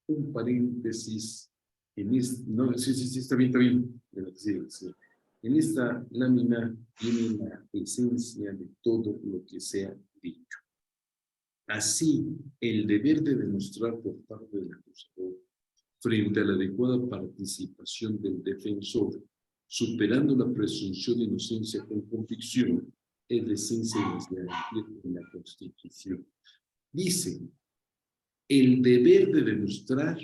Speaker 2: Un paréntesis, sí, está bien. Sí. En esta lámina viene la esencia de todo lo que se ha dicho. Así, el deber de demostrar por parte del acusador frente a la adecuada participación del defensor, superando la presunción de inocencia con convicción, es la esencia de las garantías de la Constitución. Dice, el deber de demostrar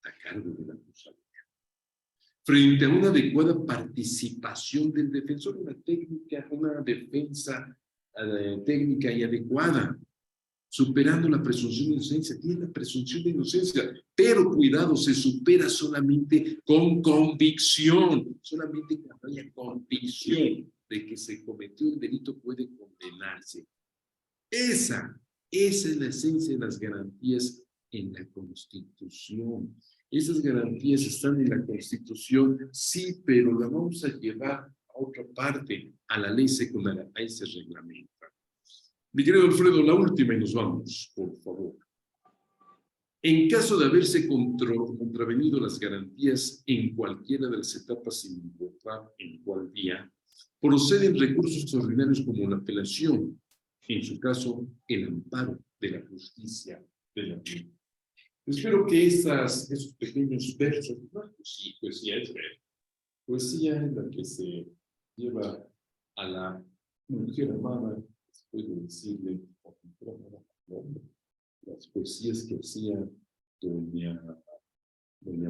Speaker 2: a cargo del acusador, frente a una adecuada participación del defensor, una defensa técnica y adecuada, superando la presunción de inocencia. Tiene la presunción de inocencia, pero cuidado, se supera solamente con convicción. Solamente cuando haya convicción de que se cometió el delito puede condenarse. Esa es la esencia de las garantías en la Constitución. Esas garantías están en la Constitución, sí, pero la vamos a llevar a otra parte, a la ley secundaria, a ese reglamento. Mi querido Alfredo, la última y nos vamos, por favor. En caso de haberse contravenido las garantías en cualquiera de las etapas sin importar en cuál día, proceden recursos extraordinarios como la apelación, en su caso, el amparo de la justicia de la ley. Espero que esos pequeños versos, sí, poesía es ver. Poesía es la que se lleva a la mujer amada, puedo decirle, las poesías que hacía doña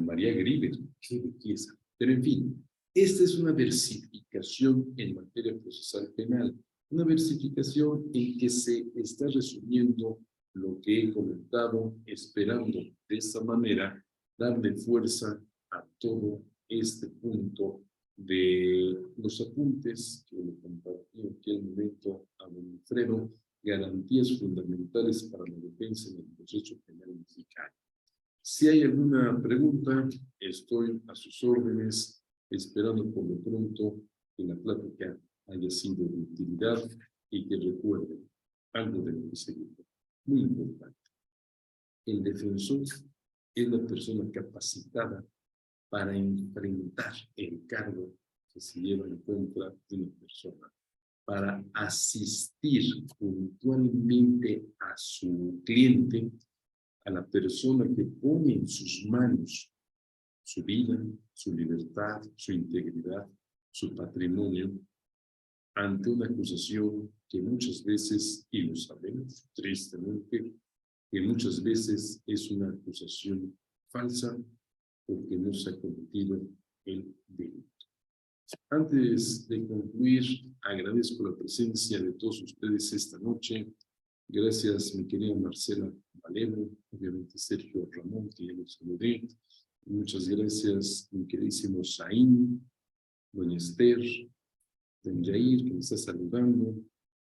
Speaker 2: María Griver, qué belleza. Pero en fin, esta es una versificación en materia procesal penal, una versificación en que se está resumiendo lo que he comentado, esperando de esta manera darle fuerza a todo este punto de los apuntes que le compartí en aquel momento a don Alfredo, garantías fundamentales para la defensa en el proceso penal mexicano. Si hay alguna pregunta, estoy a sus órdenes, esperando por lo pronto que la plática haya sido de utilidad y que recuerden algo de lo que se dijo. Muy importante. El defensor es la persona capacitada para enfrentar el cargo que se lleva en contra de una persona, para asistir puntualmente a su cliente, a la persona que pone en sus manos su vida, su libertad, su integridad, su patrimonio, ante una acusación que muchas veces, y lo sabemos tristemente, que muchas veces es una acusación falsa porque no se ha cometido el delito. Antes de concluir, agradezco la presencia de todos ustedes esta noche. Gracias, mi querida Marcela Valero, obviamente Sergio Ramón, que ya los saludé. Muchas gracias, mi queridísimo Saín, doña Esther, don Jair, que me está saludando.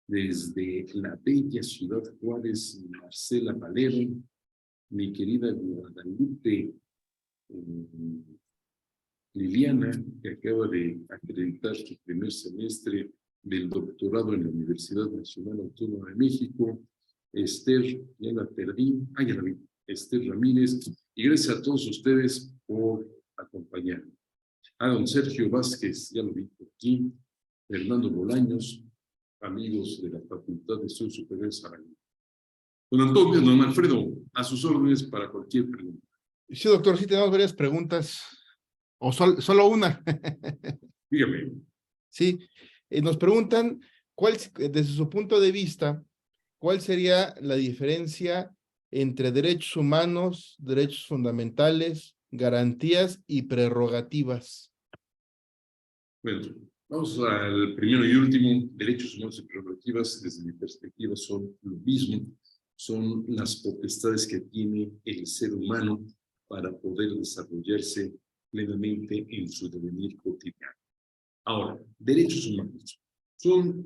Speaker 2: Desde la bella ciudad Juárez, Marcela Valero, mi querida Guadalupe Liliana, que acaba de acreditar su primer semestre del doctorado en la Universidad Nacional Autónoma de México. Esther, ya la perdí, ya la vi, Esther Ramírez, y gracias a todos ustedes por acompañarme. A don Sergio Vázquez, ya lo vi por aquí, Fernando Bolaños, amigos de la Facultad de Estudios Superiores Aragón. Don Antonio, don Alfredo, a sus órdenes para cualquier pregunta.
Speaker 1: Sí, doctor, sí tenemos varias preguntas, o solo una.
Speaker 2: Dígame.
Speaker 1: Sí, nos preguntan, desde su punto de vista, ¿cuál sería la diferencia entre derechos humanos, derechos fundamentales, garantías y prerrogativas?
Speaker 2: Bueno, vamos al primero y último. Derechos humanos y prerrogativas, desde mi perspectiva, son lo mismo. Son las potestades que tiene el ser humano para poder desarrollarse plenamente en su devenir cotidiano. Ahora, derechos humanos son,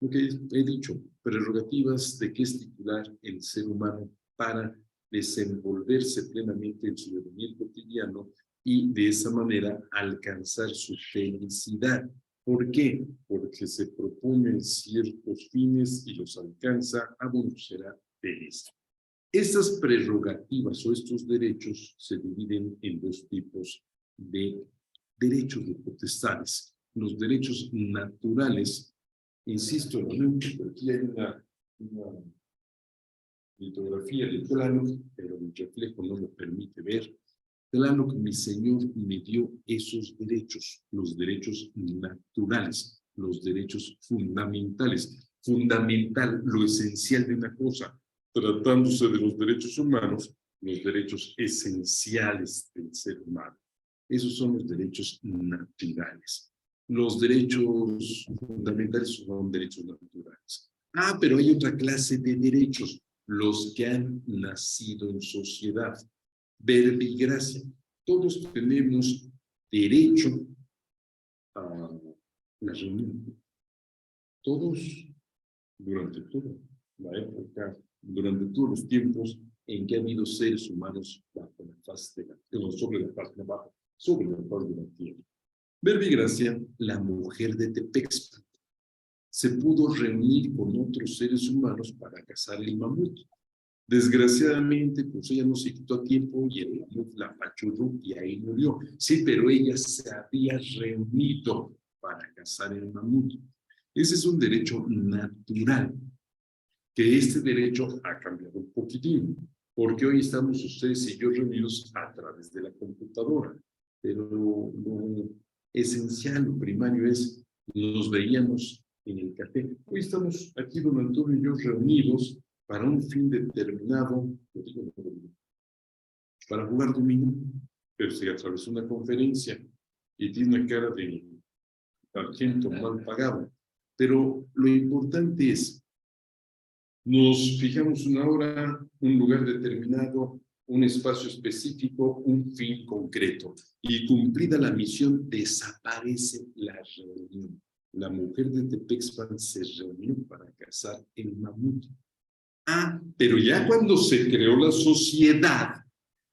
Speaker 2: lo que he dicho, prerrogativas de que es titular el ser humano para desenvolverse plenamente en su devenir cotidiano y de esa manera alcanzar su felicidad. ¿Por qué? Porque se proponen ciertos fines y los alcanza, bueno, será feliz. Estas prerrogativas o estos derechos se dividen en dos tipos de derechos, de potestades. Los derechos naturales, insisto, porque aquí hay una litografía de Tlaloc, pero el reflejo no lo permite ver. Tlaloc, mi Señor, me dio esos derechos, los derechos naturales, los derechos fundamentales. Fundamental, lo esencial de una cosa, tratándose de los derechos humanos, los derechos esenciales del ser humano. Esos son los derechos naturales. Los derechos fundamentales son derechos naturales. Pero hay otra clase de derechos, los que han nacido en sociedad. Verbigracia. Todos tenemos derecho a la reunión. Todos, durante toda la época, durante todos los tiempos en que ha habido seres humanos bajo la faz de la tierra, sobre la faz de la tierra. Verbigracia, la mujer de Tepexpan, se pudo reunir con otros seres humanos para cazar el mamut. Desgraciadamente, pues ella no se quitó a tiempo y el mamut la apachurró y ahí murió. Sí, pero ella se había reunido para cazar el mamut. Ese es un derecho natural, que este derecho ha cambiado un poquitín, porque hoy estamos ustedes y yo reunidos a través de la computadora, pero lo esencial, lo primario es, nos veíamos en el café. Hoy estamos aquí, don Antonio y yo, reunidos para un fin determinado, para jugar dominó, pero se atravesó una conferencia y tiene una cara de sargento mal pagado. Pero lo importante es, nos fijamos una hora, un lugar determinado, un espacio específico, un fin concreto. Y cumplida la misión, desaparece la reunión. La mujer de Tepexpan se reunió para cazar el mamut. Pero ya cuando se creó la sociedad,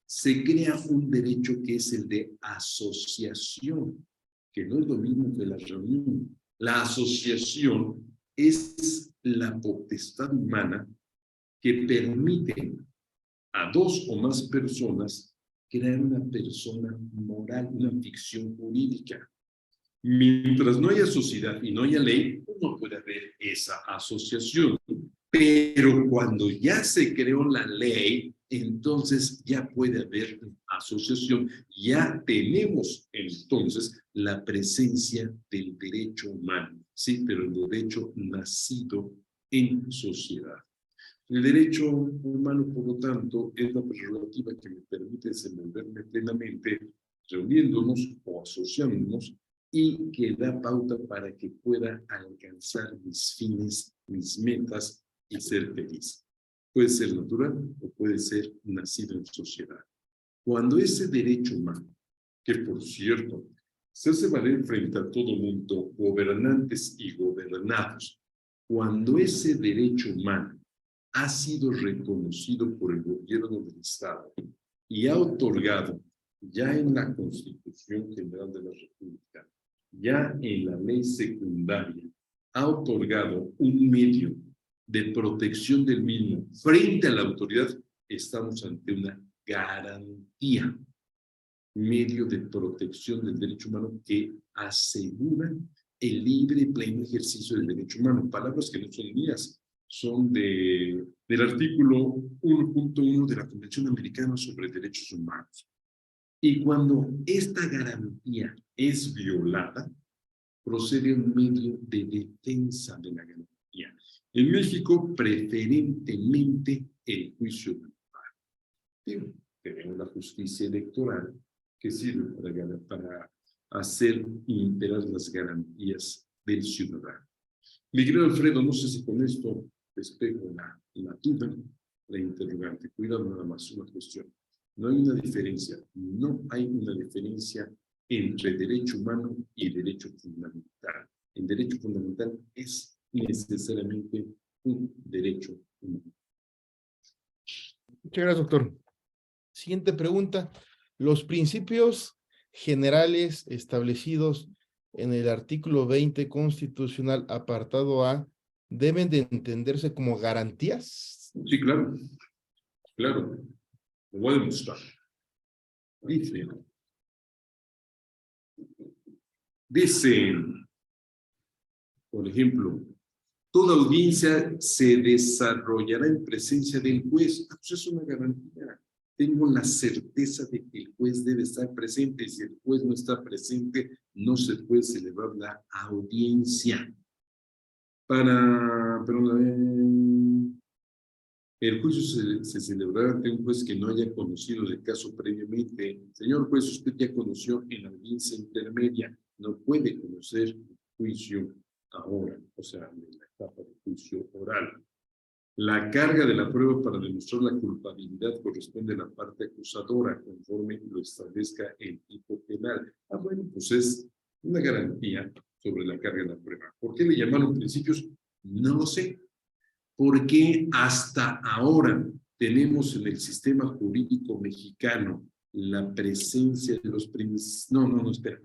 Speaker 2: se crea un derecho que es el de asociación, que no es lo mismo que la reunión. La asociación es la potestad humana que permite a dos o más personas crear una persona moral, una ficción jurídica. Mientras no haya sociedad y no haya ley, no puede haber esa asociación. Pero cuando ya se creó la ley, entonces ya puede haber asociación. Ya tenemos entonces la presencia del derecho humano, sí, pero el derecho nacido en sociedad. El derecho humano, por lo tanto, es la prerrogativa que me permite desenvolverme plenamente, reuniéndonos o asociándonos, y que da pauta para que pueda alcanzar mis fines, mis metas y ser feliz. Puede ser natural o puede ser nacido en sociedad. Cuando ese derecho humano, que por cierto, se hace valer frente a todo mundo, gobernantes y gobernados, cuando ese derecho humano ha sido reconocido por el gobierno del Estado y ha otorgado ya en la Constitución General de la República, ya en la ley secundaria, ha otorgado un medio de protección del mismo frente a la autoridad, estamos ante una garantía, medio de protección del derecho humano que asegura el libre y pleno ejercicio del derecho humano. Palabras que no son mías, son del artículo 1.1 de la Convención Americana sobre Derechos Humanos. Y cuando esta garantía es violada, procede un medio de defensa de la garantía. En México, preferentemente el juicio de paz. Tenemos la justicia electoral que sirve para hacer imperar las garantías del ciudadano. Mi querido Alfredo, no sé si con esto despejo la duda, la interrogante. Cuidado nada más, una cuestión. No hay una diferencia entre derecho humano y derecho fundamental. El derecho fundamental es necesariamente un derecho humano.
Speaker 1: Muchas gracias, doctor. Siguiente pregunta. Los principios generales establecidos en el artículo 20 constitucional, apartado A, ¿deben de entenderse como garantías?
Speaker 2: Sí, claro. Claro. Lo voy a demostrar. Dice, por ejemplo, toda audiencia se desarrollará en presencia del juez. Pues es una garantía. Tengo la certeza de que el juez debe estar presente, y si el juez no está presente, no se puede celebrar la audiencia. El juicio se celebrará ante un juez que no haya conocido el caso previamente. Señor juez, usted ya conoció en la audiencia intermedia, no puede conocer el juicio ahora, o sea, en la etapa de juicio oral. La carga de la prueba para demostrar la culpabilidad corresponde a la parte acusadora, conforme lo establezca el tipo penal. Bueno, pues es una garantía sobre la carga de la prueba. ¿Por qué le llamaron principios? No lo sé. ¿Por qué hasta ahora tenemos en el sistema jurídico mexicano la presencia de los principios? No, espera,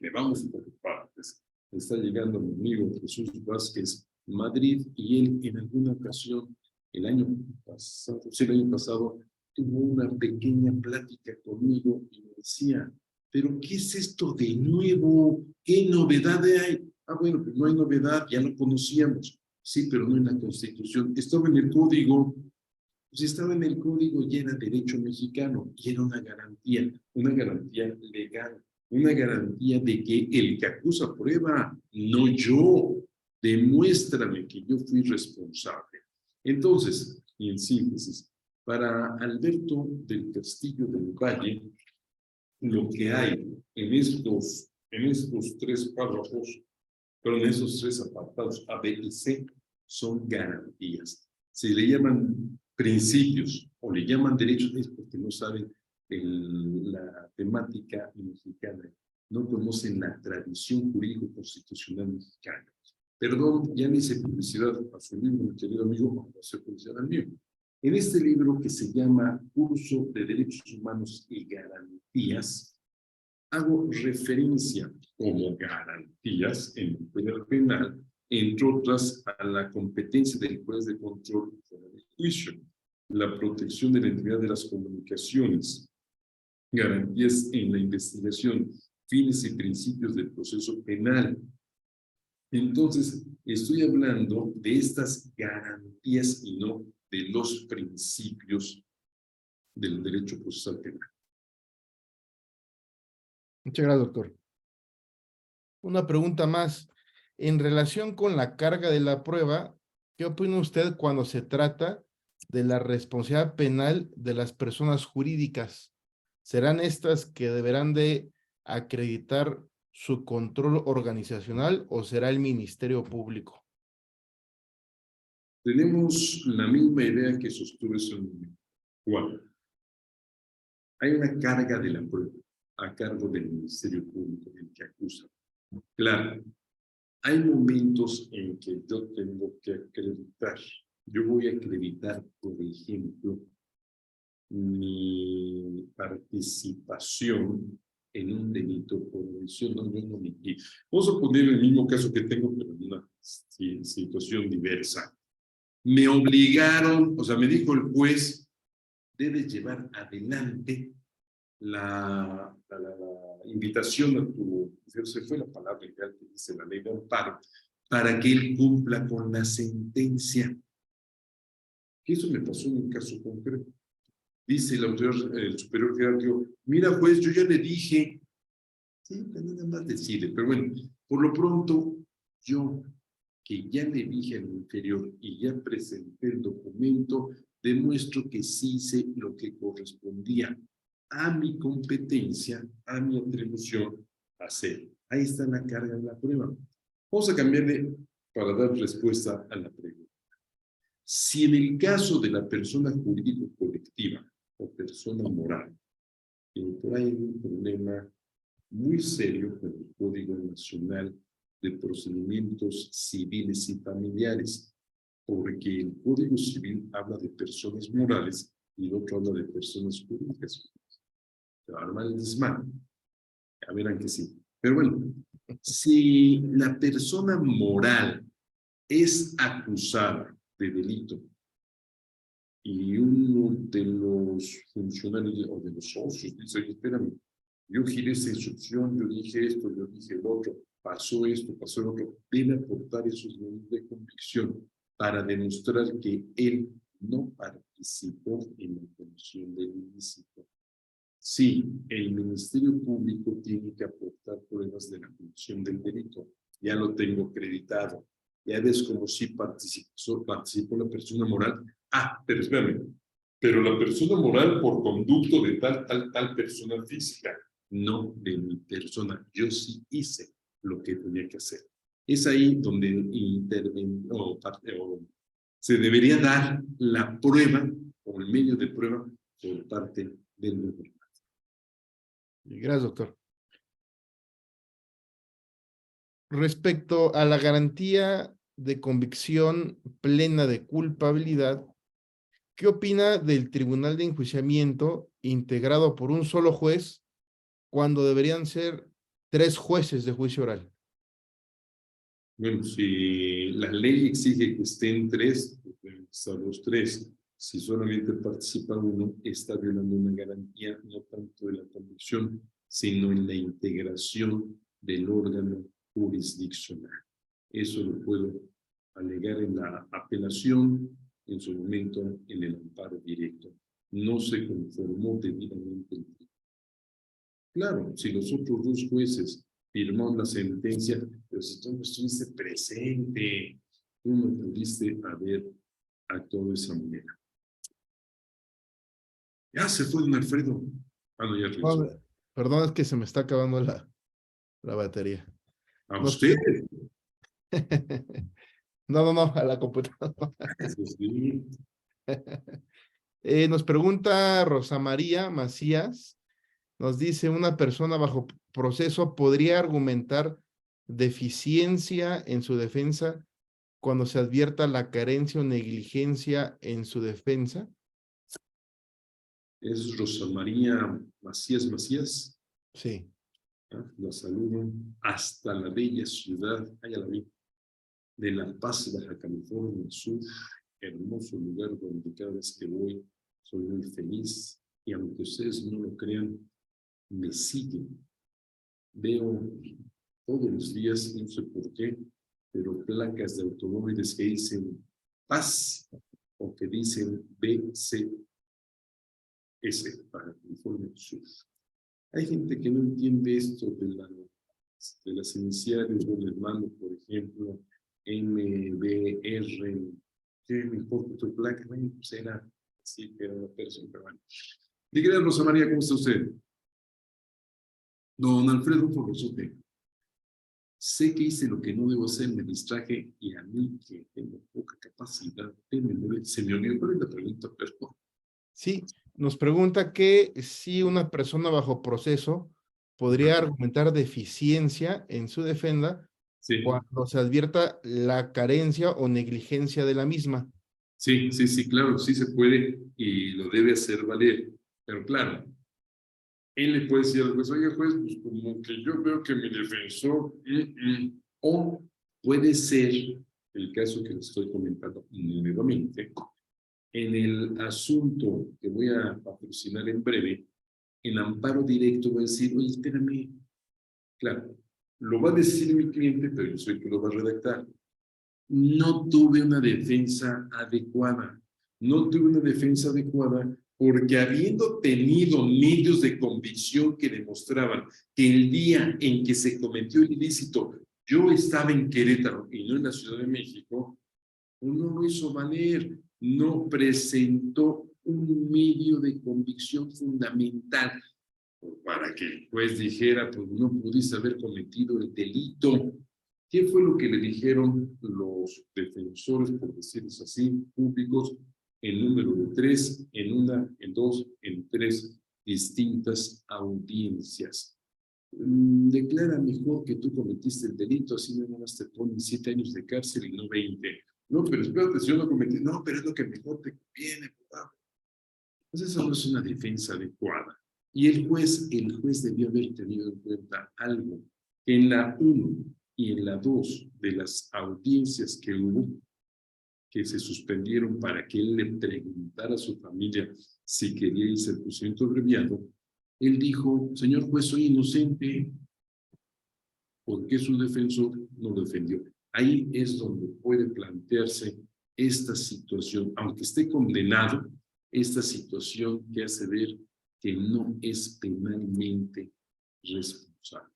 Speaker 2: me vamos por partes. Está llegando mi amigo Jesús Vázquez Madrid y él en alguna ocasión, el año pasado, tuvo una pequeña plática conmigo y me decía, ¿pero qué es esto de nuevo? ¿Qué novedad hay? Bueno, pues no hay novedad, ya lo conocíamos. Sí, pero no en la Constitución. Estaba en el Código. Pues estaba en el Código y era derecho mexicano. Y era una garantía legal. Una garantía de que el que acusa prueba, no yo. Demuéstrame que yo fui responsable. Entonces, y en síntesis, para Alberto del Castillo del Valle, lo que hay en estos 3 párrafos, pero en esos 3 apartados A, B y C, son garantías. Se le llaman principios o le llaman derechos, es porque no saben la temática mexicana, no conocen la tradición jurídico-constitucional mexicana. Perdón, ya le hice publicidad a su libro, mi querido amigo, vamos a hacer publicidad al mío. En este libro que se llama Curso de Derechos Humanos y Garantías, hago referencia como garantías en el poder penal, entre otras, a la competencia del juez de control del juicio, la protección de la integridad de las comunicaciones, garantías en la investigación, fines y principios del proceso penal. Entonces, estoy hablando de estas garantías y no de los principios del derecho procesal penal.
Speaker 1: Muchas gracias, doctor. Una pregunta más. En relación con la carga de la prueba, ¿qué opina usted cuando se trata de la responsabilidad penal de las personas jurídicas? ¿Serán estas que deberán de acreditar su control organizacional o será el Ministerio Público?
Speaker 2: Tenemos la misma idea que sostuve hace un momento. ¿Cuál? Hay una carga de la prueba a cargo del Ministerio Público, el que acusa. Claro, hay momentos en que yo tengo que acreditar. Yo voy a acreditar, por ejemplo, mi participación en un delito por omisión. No, yo no mentí. Vamos a poner el mismo caso que tengo, pero en una situación diversa. Me obligaron, o sea, me dijo el juez, debes llevar adelante la invitación a tu, se fue la palabra legal que dice la ley de amparo, para que él cumpla con la sentencia. Que eso me pasó en un caso concreto. Dice el superior jerárquico, mira juez, yo ya le dije, sí, nada más decide, pero bueno, por lo pronto, yo que ya le dije al inferior y ya presenté el documento, demuestro que sí hice lo que correspondía a mi competencia, a mi atribución a hacer. Ahí está la carga de la prueba. Vamos a cambiarle para dar respuesta a la pregunta. Si en el caso de la persona jurídico colectiva o persona moral, por ahí hay un problema muy serio con el Código Nacional de Procedimientos Civiles y Familiares, porque el Código Civil habla de personas morales y el otro habla de personas jurídicas. Se va a armar el desmán. Ya verán que sí. Pero bueno, si la persona moral es acusada de delito y uno de los funcionarios o de los socios dice, oye, espérame, yo giré esa instrucción, yo dije esto, yo dije el otro, pasó esto, pasó el otro, debe aportar esos niveles de convicción para demostrar que él no participó en la comisión del ilícito. Sí, el Ministerio Público tiene que aportar pruebas de la comisión del delito. Ya lo tengo acreditado. Ya ves como si participó la persona moral. Ah, pero espérame. Pero la persona moral por conducto de tal persona física. No de mi persona. Yo sí hice lo que tenía que hacer. Es ahí donde se debería dar la prueba o el medio de prueba por parte del gobierno.
Speaker 1: Gracias, doctor. Respecto a la garantía de convicción plena de culpabilidad, ¿qué opina del tribunal de enjuiciamiento integrado por un solo juez cuando deberían ser 3 jueces de juicio oral?
Speaker 2: Bueno, si la ley exige que estén 3, pues deben estar los 3. Si solamente participa uno, está violando una garantía no tanto de la convicción, sino en la integración del órgano jurisdiccional. Eso lo puedo alegar en la apelación, en su momento en el amparo directo. No se conformó debidamente el tribunal. Claro, si los otros 2 jueces firmaron la sentencia, pero si tú no estuviste presente, tú no pudiste haber actuado de esa manera. Ya se fue don Alfredo. Ah, no, ya regresó.
Speaker 1: No, perdón, es que se me está acabando la batería.
Speaker 2: ¿A usted?
Speaker 1: No, a la computadora.
Speaker 2: Sí.
Speaker 1: Nos pregunta Rosa María Macías, nos dice, una persona bajo proceso podría argumentar deficiencia en su defensa cuando se advierta la carencia o negligencia en su defensa.
Speaker 2: Es Rosa María Macías.
Speaker 1: Sí.
Speaker 2: La saludo hasta la bella ciudad, allá la vi, de La Paz, Baja California Sur, hermoso lugar donde cada vez que voy soy muy feliz y aunque ustedes no lo crean, me siguen. Veo todos los días, no sé por qué, pero placas de automóviles que dicen Paz o que dicen BCS, Baja California Sur. Hay gente que no entiende esto de las iniciales de un hermano, por ejemplo, MBR, ¿qué me importa tu placa? Bueno, pues era así, que era una persona, pero bueno. Dígale, Rosa María, ¿cómo está usted? Don Alfredo Forrosote. Sé que hice lo que no debo hacer, me distraje y a mí, que tengo poca capacidad, se me olvidó cuál es la pregunta, perdón.
Speaker 1: Sí, nos pregunta que si una persona bajo proceso podría argumentar deficiencia en su defensa
Speaker 2: Sí.
Speaker 1: cuando se advierta la carencia o negligencia de la misma.
Speaker 2: Sí, sí, sí, claro, sí se puede y lo debe hacer valer. Pero claro, él le puede decir al juez, oye, juez, pues como que yo veo que mi defensor, o puede ser el caso que le estoy comentando nuevamente, en el asunto que voy a patrocinar en breve, en amparo directo voy a decir, oye, espérame, claro, lo va a decir mi cliente, pero yo soy el que lo va a redactar. No tuve una defensa adecuada. No tuve una defensa adecuada porque habiendo tenido medios de convicción que demostraban que el día en que se cometió el ilícito yo estaba en Querétaro y no en la Ciudad de México, no lo hizo valer, no presentó un medio de convicción fundamental para que el juez dijera, pues no pudiste haber cometido el delito. ¿Qué fue lo que le dijeron los defensores, por decirles así, públicos, en número de 3, en una, en 2, en 3 distintas audiencias? Declara mejor que tú cometiste el delito, así nada más te ponen 7 años de cárcel y no 20. No, pero espérate, si yo no cometí, no, pero es lo que mejor te conviene, papá. Entonces eso no es una defensa adecuada. Y el juez debió haber tenido en cuenta algo, que en la 1 y en la 2 de las audiencias que hubo, que se suspendieron para que él le preguntara a su familia si quería irse al procedimiento abreviado, él dijo, señor juez, soy inocente, ¿por qué su defensor no lo defendió? Ahí es donde puede plantearse esta situación, aunque esté condenado, esta situación que hace ver que no es penalmente responsable.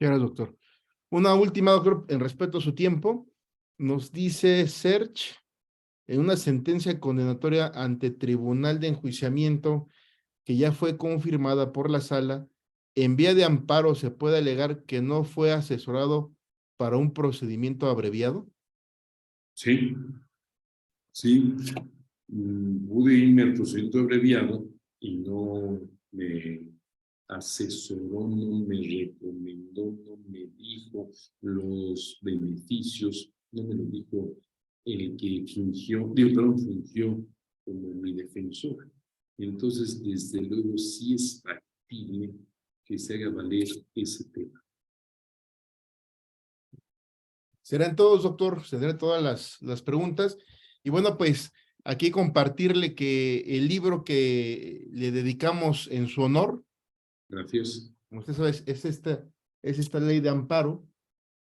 Speaker 1: Gracias, doctor. Una última, doctor, en respeto a su tiempo. Nos dice Serge, en una sentencia condenatoria ante tribunal de enjuiciamiento que ya fue confirmada por la sala, en vía de amparo se puede alegar que no fue asesorado para un procedimiento abreviado.
Speaker 2: Sí, sí. Pude irme al procedimiento abreviado y no me asesoró, no me recomendó, no me dijo los beneficios, no me lo dijo el que fungió como mi defensor. Entonces, desde luego, sí es factible que se haga valer ese tema.
Speaker 1: Serán todos, doctor, serán todas las preguntas. Y bueno, pues aquí compartirle que el libro que le dedicamos en su honor,
Speaker 2: Gracias.
Speaker 1: como usted sabe, es esta ley de amparo,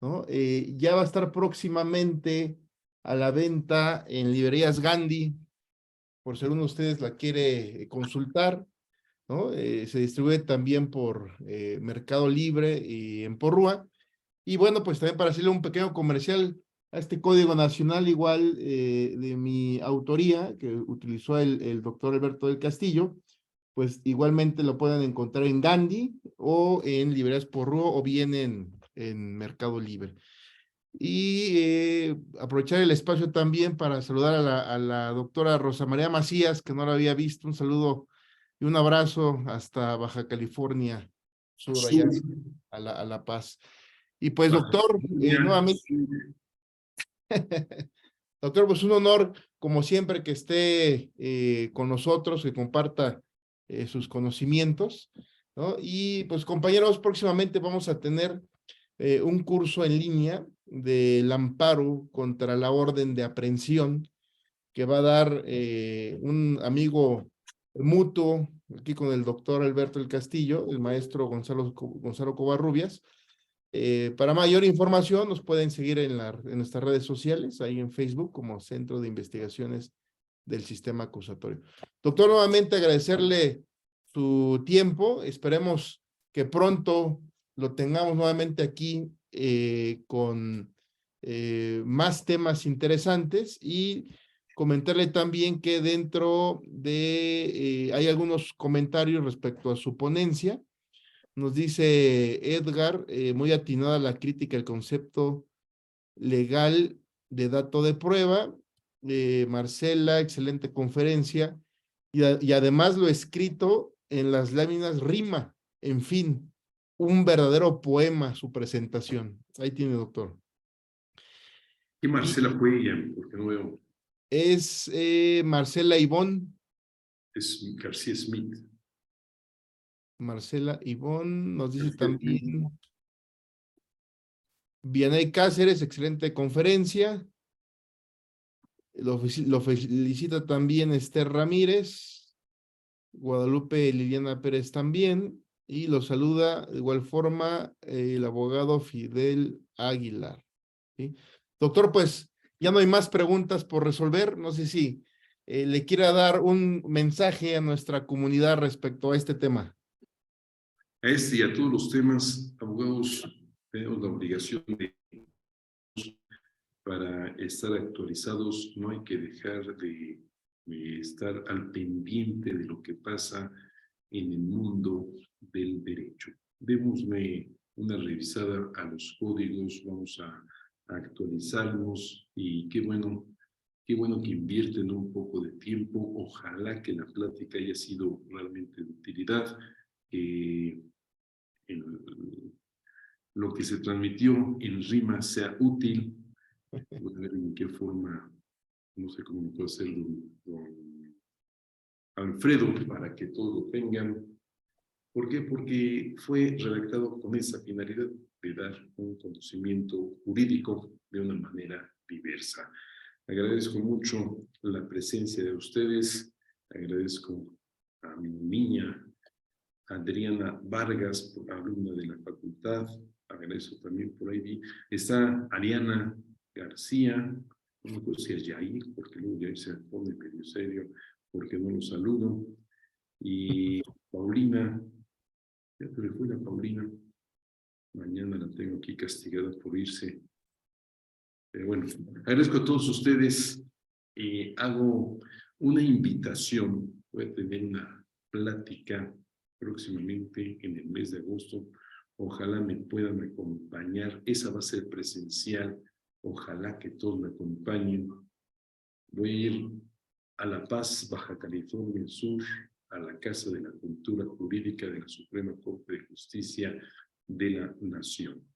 Speaker 1: ¿no? Ya va a estar próximamente a la venta en librerías Gandhi, por si alguno de ustedes la quiere consultar, ¿no? Se distribuye también por Mercado Libre y en Porrúa. Y bueno, pues también para hacerle un pequeño comercial a este Código Nacional, igual de mi autoría, que utilizó el doctor Alberto del Castillo, pues igualmente lo pueden encontrar en Gandhi o en Librerías Porrúa o bien en Mercado Libre. Y aprovechar el espacio también para saludar a la doctora Rosa María Macías, que no la había visto. Un saludo y un abrazo hasta Baja California Sur, allá a La Paz. Y pues, doctor, nuevamente, doctor, pues un honor, como siempre, que esté con nosotros, que comparta sus conocimientos, ¿no? Y pues, compañeros, próximamente vamos a tener un curso en línea del amparo contra la orden de aprehensión que va a dar un amigo mutuo, aquí con el doctor Alberto del Castillo, el maestro Gonzalo Covarrubias. Para mayor información nos pueden seguir en nuestras redes sociales, ahí en Facebook como Centro de Investigaciones del Sistema Acusatorio. Doctor, nuevamente agradecerle su tiempo, esperemos que pronto lo tengamos nuevamente aquí con más temas interesantes y comentarle también que dentro de, hay algunos comentarios respecto a su ponencia. Nos dice Edgar, muy atinada la crítica al concepto legal de dato de prueba. Marcela, excelente conferencia. Y además lo escrito en las láminas rima. En fin, un verdadero poema su presentación. Ahí tiene, doctor.
Speaker 2: ¿Qué Marcela fue ella? Porque no veo.
Speaker 1: Es Marcela Ivonne.
Speaker 2: Es García Smith.
Speaker 1: Marcela Ivonne nos dice
Speaker 2: García Smith.
Speaker 1: también. Vianey Cáceres, excelente conferencia. Lo felicita también Esther Ramírez. Guadalupe Liliana Pérez también. Y lo saluda de igual forma el abogado Fidel Aguilar. ¿Sí? Doctor, pues ya no hay más preguntas por resolver. No sé si le quiera dar un mensaje a nuestra comunidad respecto a este tema.
Speaker 2: A este y a todos los temas, abogados, tenemos la obligación de, para estar actualizados, no hay que dejar de estar al pendiente de lo que pasa en el mundo del derecho. Démosle una revisada a los códigos, vamos a actualizarlos y qué bueno que invierten un poco de tiempo. Ojalá que la plática haya sido realmente de utilidad. Lo que se transmitió en RIMA sea útil. Voy a ver en qué forma, no sé cómo puede ser don Alfredo, para que todos lo tengan. ¿Por qué? Porque fue redactado con esa finalidad de dar un conocimiento jurídico de una manera diversa. Agradezco mucho la presencia de ustedes, agradezco a mi niña Adriana Vargas, alumna de la facultad, agradezco también por ahí, está Ariana García, no sé si es Yair, porque luego Yair se pone medio serio, porque no lo saludo, y Paulina, ya se le fue la Paulina, mañana la tengo aquí castigada por irse. Pero bueno, agradezco a todos ustedes. Hago una invitación. Voy a tener una plática próximamente en el mes de agosto. Ojalá me puedan acompañar. Esa va a ser presencial. Ojalá que todos me acompañen. Voy a ir a La Paz, Baja California Sur, a la Casa de la Cultura Jurídica de la Suprema Corte de Justicia de la Nación.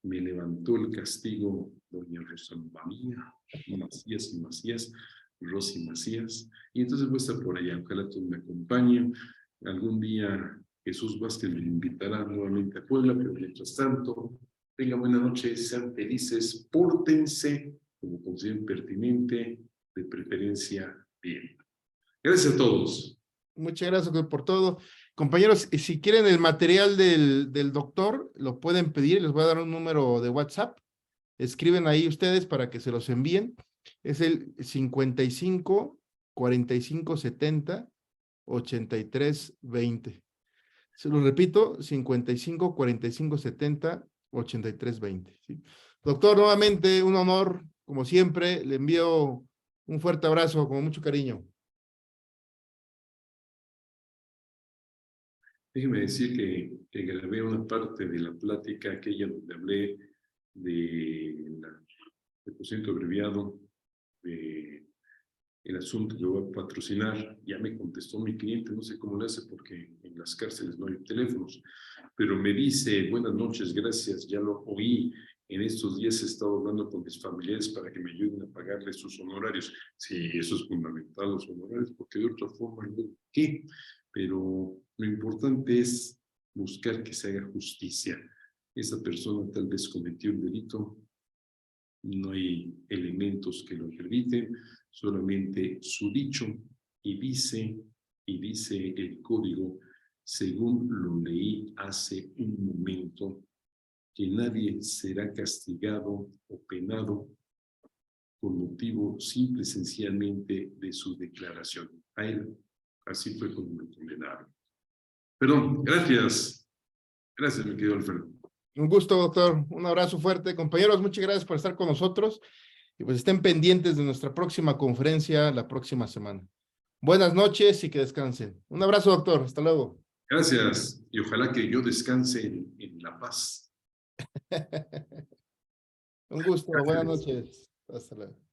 Speaker 2: Me levantó el castigo doña Rosa María Macías y Macías, Rosy Macías, y entonces voy a estar por allá. Ojalá todos me acompañen. Algún día Jesús Vázquez me invitará nuevamente a Puebla, pero mientras tanto, tengan buena noche, sean felices, pórtense como consideren pertinente, de preferencia bien. Gracias a todos.
Speaker 1: Muchas gracias por todo. Compañeros, si quieren el material del doctor, lo pueden pedir. Les voy a dar un número de WhatsApp. Escriben ahí ustedes para que se los envíen. Es el 55 45 70 83 20. Se lo repito, 55 45 70 83 20. ¿Sí? Doctor, nuevamente un honor, como siempre. Le envío un fuerte abrazo con mucho cariño.
Speaker 2: Déjeme decir que grabé una parte de la plática aquella donde hablé del procedimiento abreviado, el asunto que voy a patrocinar. Ya me contestó mi cliente, no sé cómo lo hace porque en las cárceles no hay teléfonos, pero me dice: buenas noches, gracias, ya lo oí. En estos días he estado hablando con mis familiares para que me ayuden a pagarles sus honorarios. Sí, eso es fundamental, los honorarios, porque de otra forma, ¿qué? Pero lo importante es buscar que se haga justicia. Esa persona tal vez cometió un delito, no hay elementos que lo acrediten, solamente su dicho, y dice el código, según lo leí hace un momento, que nadie será castigado o penado por motivo simple y sencillamente de su declaración. A él, así fue como lo condenaron. Perdón, gracias. Gracias, mi querido Alfredo.
Speaker 1: Un gusto, doctor. Un abrazo fuerte. Compañeros, muchas gracias por estar con nosotros. Y pues estén pendientes de nuestra próxima conferencia la próxima semana. Buenas noches y que descansen. Un abrazo, doctor. Hasta luego.
Speaker 2: Gracias. Y ojalá que yo descanse en La Paz.
Speaker 1: Un gusto.
Speaker 2: Gracias.
Speaker 1: Buenas noches. Hasta luego.